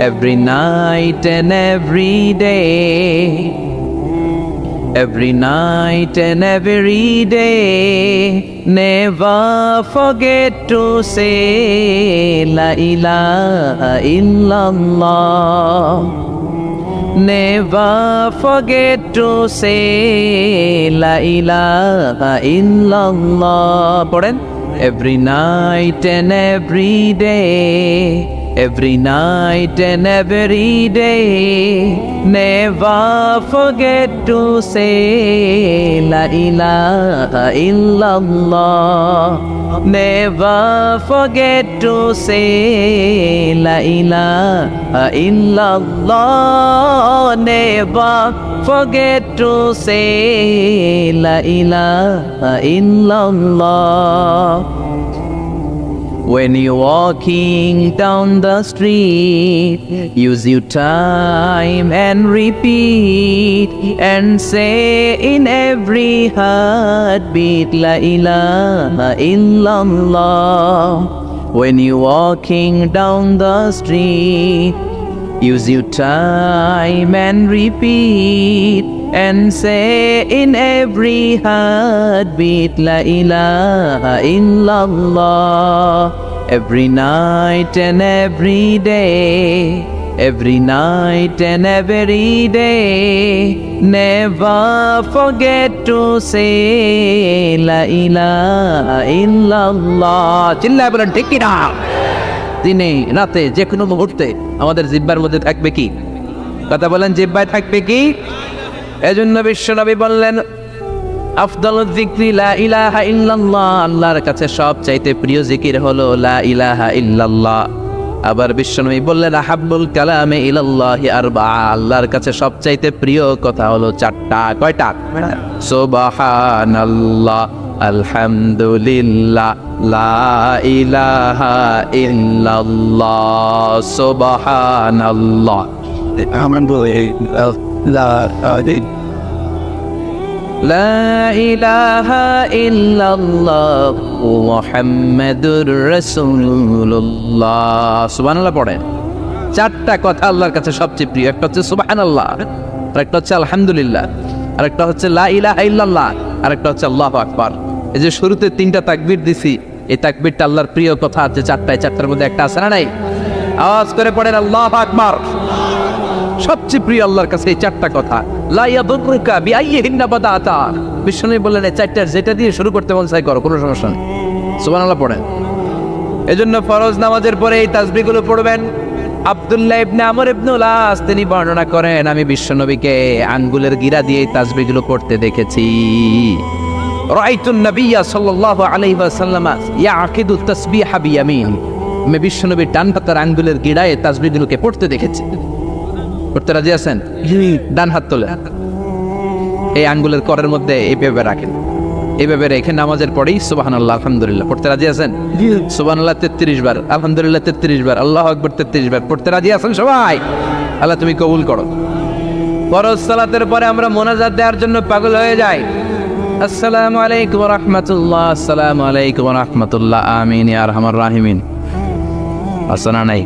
Every night and every day, every night and every day, never forget to say la ilaha illallah. Never forget to say la ilaha illallah. পড়েন, every night and every day, every night and every day, never forget to say la ilaha illallah. Never forget to say la ilaha illallah. Never forget to say la ilaha illallah. When you're walking down the street, use your time and repeat and say in every heartbeat la ilaha illallah. When you're walking down the street, use your time and repeat and say in every heartbeat la ilaha illallah. Every night and every day, every night and every day, never forget to say la ilaha illallah. চিল্লায় বলেন ঠিক কিনা? দিনে রাতে যে কোনো মুহূর্তে আমাদের জিহ্বার মধ্যে থাকবে কি? কথা বলেন, জিহ্বায় থাকবে কি? এজন্য বিশ্বনবী বললেন আফদালুয যিকরি লা ইলাহা ইল্লাল্লাহ। আল্লাহর কাছে সবচাইতে প্রিয় জিকির হলো লা ইলাহা ইল্লাল্লাহ। আবার বিশ্বনবী বললেন আহাব্বুল কালামে ইলাল্লাহি আরবাআ। আল্লাহর কাছে সবচাইতে প্রিয় কথা হলো চারটা। কয়টা? সুবহানাল্লাহ, আলহামদুলিল্লাহ, লা ইলাহা ইল্লাল্লাহ। সুবহানাল্লাহ, লা ইলাহা ইল্লাল্লাহ, মুহাম্মাদুর রাসূলুল্লাহ। সুবহানাল্লাহ পড়েন। চারটা কথা আল্লাহর কাছে সবচেয়ে প্রিয়। একটা হচ্ছে সুবহানাল্লাহ, আরেকটা হচ্ছে আলহামদুলিল্লাহ, আরেকটা হচ্ছে লা ইলাহা ইল্লাল্লাহ, আরেকটা হচ্ছে আল্লাহু আকবার। এই যে শুরুতে তিনটা তাকবীর দিছি, এই তাকবীরটা আল্লাহর প্রিয় কথা আছে চারটায়। চারটার মধ্যে একটা আছে না নাই? আওয়াজ করে পড়েন আল্লাহু আকবার। সবচেয়ে প্রিয় আল্লাহর কাছে এই চারটা কথা। লা ইয়াদুররুকা বিআইয়িহিন্না বাদাতা। বিশ্বনবী বললেন এই চারটার যেটা দিয়ে শুরু করতে মন চাই করো, কোনো সমস্যা নেই। সুবহানাল্লাহ পড়েন। এজন্য ফরজ নামাজের পরে এই তাসবিহগুলো পড়বেন। আব্দুল্লাহ ইবনে আমর ইবনুল আস তিনি বর্ণনা করেন, আমি বিশ্বনবীকে আঙ্গুলের গিরা দিয়ে এই তাসবিহগুলো পড়তে দেখেছি। রাআইতুন নাবিয়্যা সাল্লাল্লাহু আলাইহি ওয়াসাল্লাম ইয়াকিদু তাসবিহা বিয়ামিন। আমি বিশ্বনবীর ডান হাতের আঙ্গুলের গিরায় তাসবিহগুলোকে পড়তে দেখেছি। পড়তে রাজি আছেন? ডান হাত তোলে, এই আঙ্গুলের করের মধ্যে এইভাবে রাখেন, এইভাবে রেখে নামাজের পরেই সুবহানাল্লাহ আলহামদুলিল্লাহ পড়তে রাজি আছেন? সুবহানাল্লাহ 33 বার, আলহামদুলিল্লাহ 33 বার, আল্লাহু আকবার 33 বার পড়তে রাজি আছেন সবাই? আল্লাহ তুমি কবুল করো। ফরজ সালাতের পরে আমরা মোনাজাত দেওয়ার জন্য পাগল হয়ে যাই। আসসালামু আলাইকুম ওয়া রাহমাতুল্লাহ, আসসালামু আলাইকুম ওয়া রাহমাতুল্লাহ, আমিন ইয়া আরহামার রাহিমিন। আসনা নাই?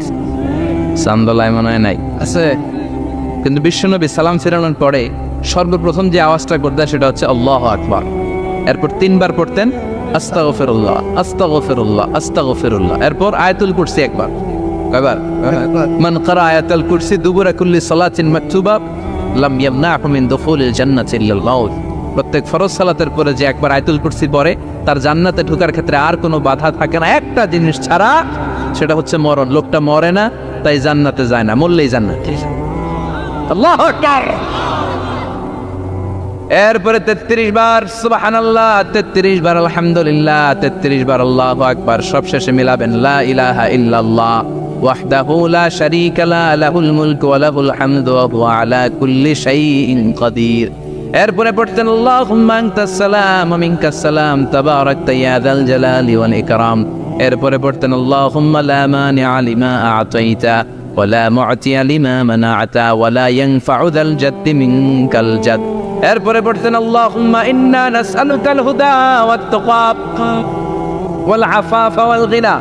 সান্দলাই মনে হয় নাই, আছে। কিন্তু বিশ্বনবী সালাম ফিরানোর পরে সর্বপ্রথম যে আওয়াজটা করতেন সেটা হচ্ছে আল্লাহু আকবার। এরপর 3 বার পড়তেন আস্তাগফিরুল্লাহ, আস্তাগফিরুল্লাহ, আস্তাগফিরুল্লাহ। এরপর আয়াতুল কুরসি একবার। কয়বার? মান ক্বারা আয়াতুল কুরসি দুবুরা কুল্লি সালাতিন মাকতুবা লাম ইয়ামনাহু মিন দুখুলিল জান্নাতি ইল্লাল মাউত। প্রত্যেক ফরজ সালাতের পরে যে একবার আয়াতুল কুরসি পড়ে তার জান্নাতে ঢোকার ক্ষেত্রে আর কোনো বাধা থাকে না, একটা জিনিস ছাড়া, সেটা হচ্ছে মরণ। লোকটা মরে না, তাই জান্নাতে যায় না, মরলেই জান্নাত। আল্লাহু আকবার। এরপরে 33 বার সুবহানাল্লাহ, 33 বার আলহামদুলিল্লাহ, 33 বার আল্লাহু আকবার। সবশেষে মিলাবেন লা ইলাহা ইল্লাল্লাহ ওয়াহদাহু লা শারীকা লা লাহুল মুলকু ওয়া লাহুল হামদু ওয়া হুয়া আলা কুল্লি শাইইন কাদির। এরপরে পড়তেন আল্লাহুম্মা আনতাস সালাম ওয়া মিনকাস সালাম তাবারাকতা ইয়া যাল জালালি ওয়াল ইকরাম। এরপরে পড়তেন আল্লাহুম্মা লা মানিআ লিমা আ'তাইতা ওয়া লা মু'তিয়া লিমা মানা'তা ওয়া লা ইয়ানফা'ু যাল জাদ্দি মিনকাল জাদ। এরপরে পড়তেন আল্লাহুম্মা ইন্না নাসআলুকাল হুদা ওয়াত তাকা ওয়াল আফাফা ওয়াল গিনা।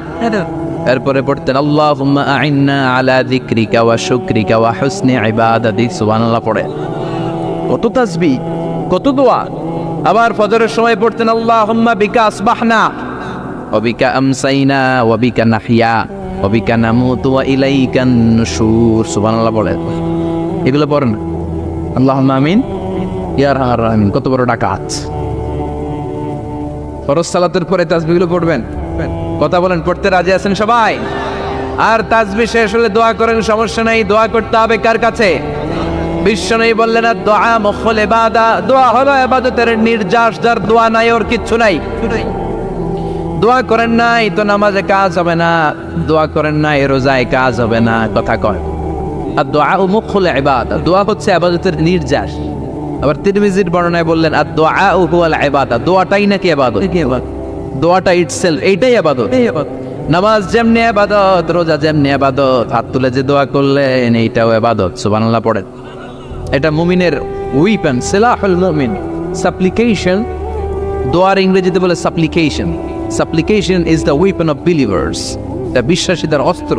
এরপরে পড়তেন আল্লাহুম্মা আ'ইন্না আলা যিকরিকা ওয়া শুকরিকা ওয়া হুসনি ইবাদাতিক। সুবহানাল্লাহ পড়ে কত তাসবিহ, কত দোয়া। আবার ফজরের সময় পড়তেন আল্লাহুম্মা বিকা আসবাহনা ওয়া বিকা আমসাইনা ওয়া বিকা নাহইয়া ওয়া বিকা নামুতু ওয়া ইলাইকান নুশুর। সুবহানাল্লাহ পড়ে, এগুলো পড়েন। আল্লাহুম্মা আমিন ইয়া আরহামার রাহিমিন। কত বড় ডাকাত। ফরজ সালাতের পরে তাসবিহগুলো পড়বেন। কথা বলেন, পড়তে রাজি আছেন সবাই? আর তাসবিহ শেষ হলে দোয়া করেন, সমস্যা নাই। দোয়া করতে হবে কার কাছে? বিশ্বনবী বললেন দোয়া মুখুল ইবাদা, দোয়া হলো ইবাদতের নির্যাস। যার দোয়া নাই ওর কিচ্ছু নাই। দোয়া করেন নাই তো নামাজে কাজ হবে না, দোয়া করেন নাই রোজায় কাজ হবে না। কথা কয় আর দোয়া মুখুল ইবাদা, দোয়া হচ্ছে ইবাদতের নির্যাস। আবার তিরমিজির বর্ণনায় বললেন আর দোয়া হুয়াল ইবাদা, দোয়াটাই নাকি ইবাদত। দোয়াটা ইটসেলফ এইটাই ইবাদত। নামাজ যেমনি ইবাদত, রোজা যেমনি ইবাদত, হাত তুলে যে দোয়া করলেন এইটাও ইবাদত। সুবহানাল্লাহ পড়েন। এটা মুমিনের উইপেন, সিলাহুল মুমিন। সাপ্লিকেশন, দোয়ার ইংরেজিতে বলে সাপ্লিকেশন। সাপ্লিকেশন is the weapon of believers, এটা বিশ্বাসীদের অস্ত্র।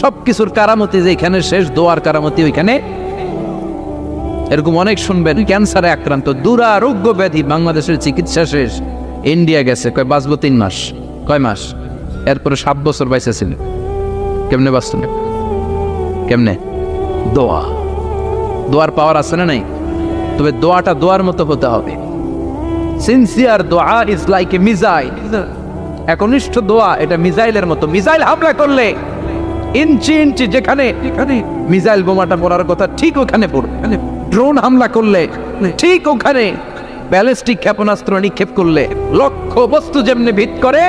সবকিছুর কারামতি যেখানে শেষ, দোয়ার কারামতি ওইখানে। এরকম অনেক শুনবেন ক্যান্সারে আক্রান্ত, দুরারোগ্য ব্যাধি, বাংলাদেশের চিকিৎসা শেষ, ইন্ডিয়া গেছে, কয় বাঁচবো 3 মাস। কয় মাস? এরপরে 7 বছর বাইসা ছিল। কেমনে বাঁচতেন? কেমনে? দোয়া। দোয়ার পাওয়ার আছে না নাই? তবে দোয়াটা দোয়ার মতো হতে হবে। সিনসিয়ার দোয়া ইজ লাইক এ মিসাইল। একনিষ্ঠ দোয়া এটা মিসাইলের মতো। মিসাইল হামলা করলে ইঞ্চি ইঞ্চি যেখানে মিসাইল বোমাটা পড়ার কথা ঠিক ওখানে পড়বে। ড্রোন হামলা করলে ঠিক ওখানে, ব্যালিস্টিক ক্ষেপণাস্ত্র নিক্ষেপ করলে লক্ষ্য বস্তু যেমনি ভিত করে,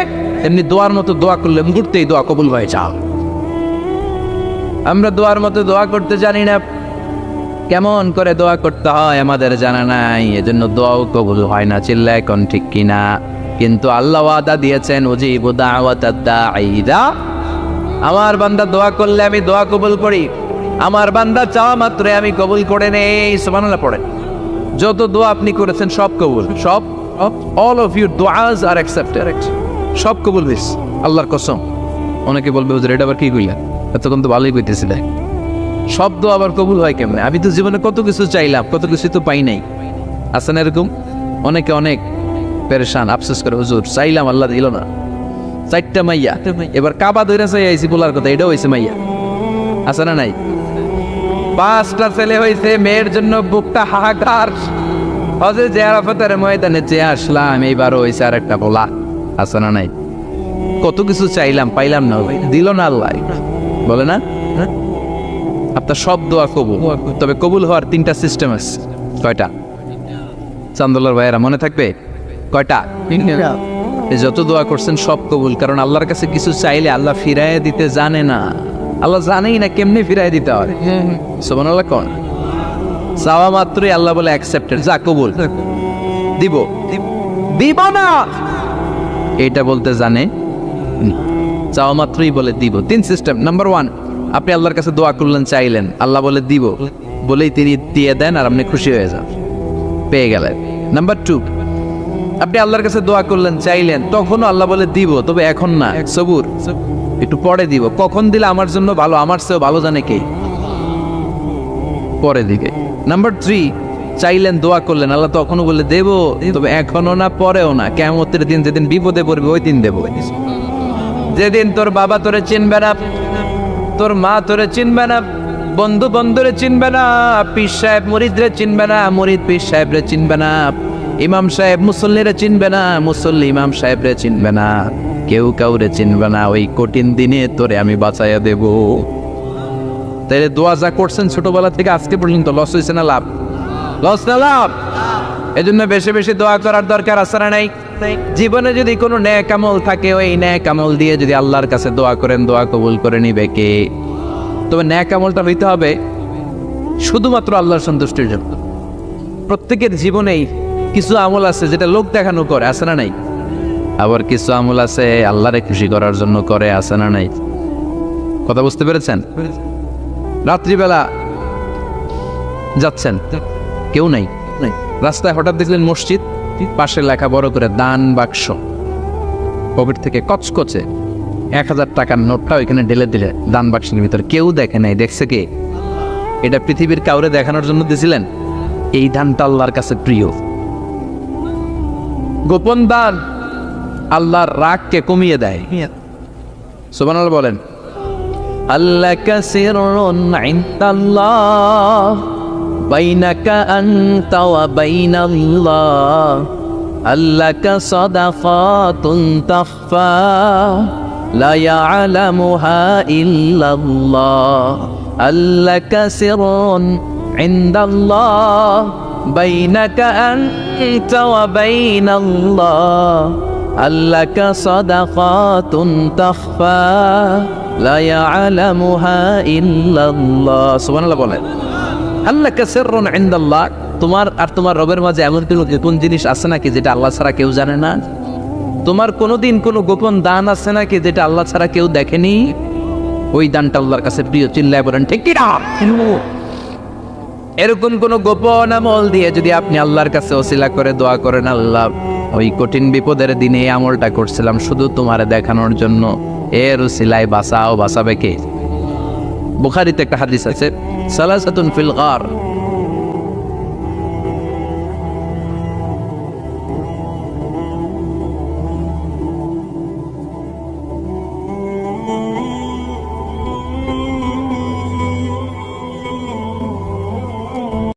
এমনি দোয়ার মতো দোয়া করলে মুহূর্তেই দোয়া কবুল হয়ে যাও। আমরা দোয়ার মতো দোয়া করতে জানি না, কেমন করে দোয়া করতে হয় আমাদের জানা নাই, এজন্য দোয়াও কবুল হয় না। চিল্লা এখন ঠিক কিনা? কিন্তু আল্লাহ ওয়াদা দিয়েছেন উজিবু দাওয়াতাদ দাঈদা, আমার বান্দা দোয়া করলে আমি দোয়া কবুল করি, আমার বান্দা চাওয়া মাত্রই আমি কবুল করে নেই। সুবহানাল্লাহ পড়েন। যত দোয়া আপনি করেছেন সব কবুল, সব। অল অফ ইউর দোয়াজ আর অ্যাকসেপ্টেড, সব কবুল হইছে আল্লাহর কসম। অনেকে বলবে হুজুর এটা আবার কি কইলেন, এতক্ষণ তো ভালোই কইতেছিলে। সব দোয়া আবার কবুল হয় কেমনে? আমি তো জীবনে কত কিছু চাইলাম, কত কিছু তো পাই নাই। আছে না এরকম? অনেকে অনেক পেরেশান, আফসোস করে হুজুর চাইলাম আল্লাহ দিল না। 4টা মাইয়া, এবার কাবা ধরে চাই আইছি বলার কথা, এটাও হয়েছে মাইয়া। আছে না নাই? 5টা ছেলে হয়েছে, মেয়ের জন্য বুকটা হাহাকার। হজে যে আরাফাতের ময়দানে চেয়ে আসলাম, এইবারও হয়েছে আর একটা বলা। আছে না নাই? কত কিছু চাইলাম, পাইলাম না, দিল না আল্লাহ। বলে না আপনার সব দোয়া কবুল, তবে কবুল হওয়ার 3টা সিস্টেম আছে। কয়টা? চান্দুল্লাহর ভাইয়েরা মনে থাকবে? কয়টা? যত দোয়া করছেন সব কবুল। কারণ আল্লাহর কাছে কিছু চাইলে আল্লাহ ফিরাইয়া দিতে জানে না। আল্লাহ জানেই না কেমনে ফিরাই দিতে হয়। সুবহানাল্লাহ কোন? চাওয়া মাত্রই আল্লাহ বলে অ্যাকসেপ্টেড, যা কবুল, দিব দিব না এটা বলতে জানে। চাওয়া মাত্রই বলে দিব। 3 সিস্টেম। নাম্বার 1, আপনি আল্লাহর কাছে দোয়া করলেন, চাইলেন, আল্লাহ বলে দিব, বলেই তিনি দিয়ে দেন আর আপনি খুশি হয়ে যান, পেয়ে গেলেন। নাম্বার 2, আপনি আল্লাহর কাছে দোয়া করলেন, চাইলেন, তখনও আল্লাহ বলে দিব, তবে এখন না, সবুর, একটু পরে দিব। কখন দিলে আমার জন্য ভালো, আমার চেয়েও ভালো জানে কে, পরে দিবে। নাম্বার 3, চাইলেন, দোয়া করলেন, আল্লাহ তখনও বলে দেব, তবে এখনো না, পরেও না। কিয়ামতের দিন যেদিন বিপদে পড়বে ওই দিন দেব। যেদিন তোর বাবা তোরে চিনবে না, তোর মা তোরে চিনবে না, বন্ধু বন্ধুরে চিনবে না, পীর সাহেব মুরিদরে চিনবে না, মুরিদ পীর সাহেবরে চিনবে না, ইমাম সাহেব মুসল্লিরে চিনবে না, মুসল্লি ইমাম সাহেবরে চিনবে না, কেউ কাউরে চিনবে না। ওই কঠিন দিনে তোরে আমি বাঁচাইয়া দেব। তাই দোয়া যা করছেন ছোটবেলা থেকে আজকে পর্যন্ত লস হয়েছে না লাভ? লস না লাভ? এজন্য বেশি বেশি দোয়া করার দরকার আছে না নাই? জীবনে যদি কোনো নেক আমল থাকে, ওই নেক আমল দিয়ে যদি আল্লাহর কাছে দোয়া করেন, দোয়া কবুল করে নিবে কে? তবে নেক আমলটা হইতে হবে শুধুমাত্র আল্লাহর সন্তুষ্টির জন্য। প্রত্যেকের জীবনেই কিছু আমল আছে যেটা লোক দেখানো করে, আছে না নাই? আবার কিছু আমল আছে আল্লাহরে খুশি করার জন্য করে, আছে না নাই? কথা বুঝতে পেরেছেন? রাত্রিবেলা যাচ্ছেন, কেউ নাই, রাস্তায় হঠাৎ দেখলেন মসজিদ, পাশে লেখা বড় করে দান বাক্স, পকেট থেকে কচকচে 1000 টাকার নোটটা ওইখানে ঢেলে দিলে দান বাক্সের ভিতরে, কেউ দেখে নাই। দেখছে কে? এটা পৃথিবীর কাউরে দেখানোর জন্য দিছিলেন? এই দানটা আল্লাহর কাছে প্রিয়। গোপন দান আল্লাহর রাগকে কমিয়ে দেয়। সুবহানাল্লাহ বলেন। আল্লাকা সিররুন ইনদাল্লাহ বাইনাকা আনতা ওয়া বাইনাল্লাহ, আল্লাকা সাদাকাতুন তাখফা লা ইয়ালামুহা ইল্লাল্লাহ, আল্লাকা সিররুন ইনদাল্লাহ বাইনাকা আনতা ওয়া বাইনাল্লাহ, আল্লাকা সাদাকাতুন তাখফা লা ইয়ালামুহা ইল্লাল্লাহ। সুবহানাল্লাহ বলেন। আল্লাকা সিররুন ইনদাল্লাহ, তোমার আর তোমার রবের মাঝে এমন কোনো গোপন জিনিস আছে নাকি যেটা আল্লাহ ছাড়া কেউ জানে না? তোমার কোনোদিন কোনো গোপন দান আছে নাকি যেটা আল্লাহ ছাড়া কেউ দেখেনি? ওই দানটা আল্লাহর কাছে প্রিয়। চিল্লায় বলেন ঠিক কি না? এরকম কোন গোপন আমল দিয়ে যদি আপনি আল্লাহর কাছে ওসিলা করে দোয়া করেন, আল্লাহ ওই কঠিন বিপদের দিনে এই আমলটা করছিলাম শুধু তোমারে দেখানোর জন্য, এর ওসিলায় বাঁচাও, বাঁচাবে কে? বুখারীতে একটা হাদিস আছে, সালাসাতুন ফিল গার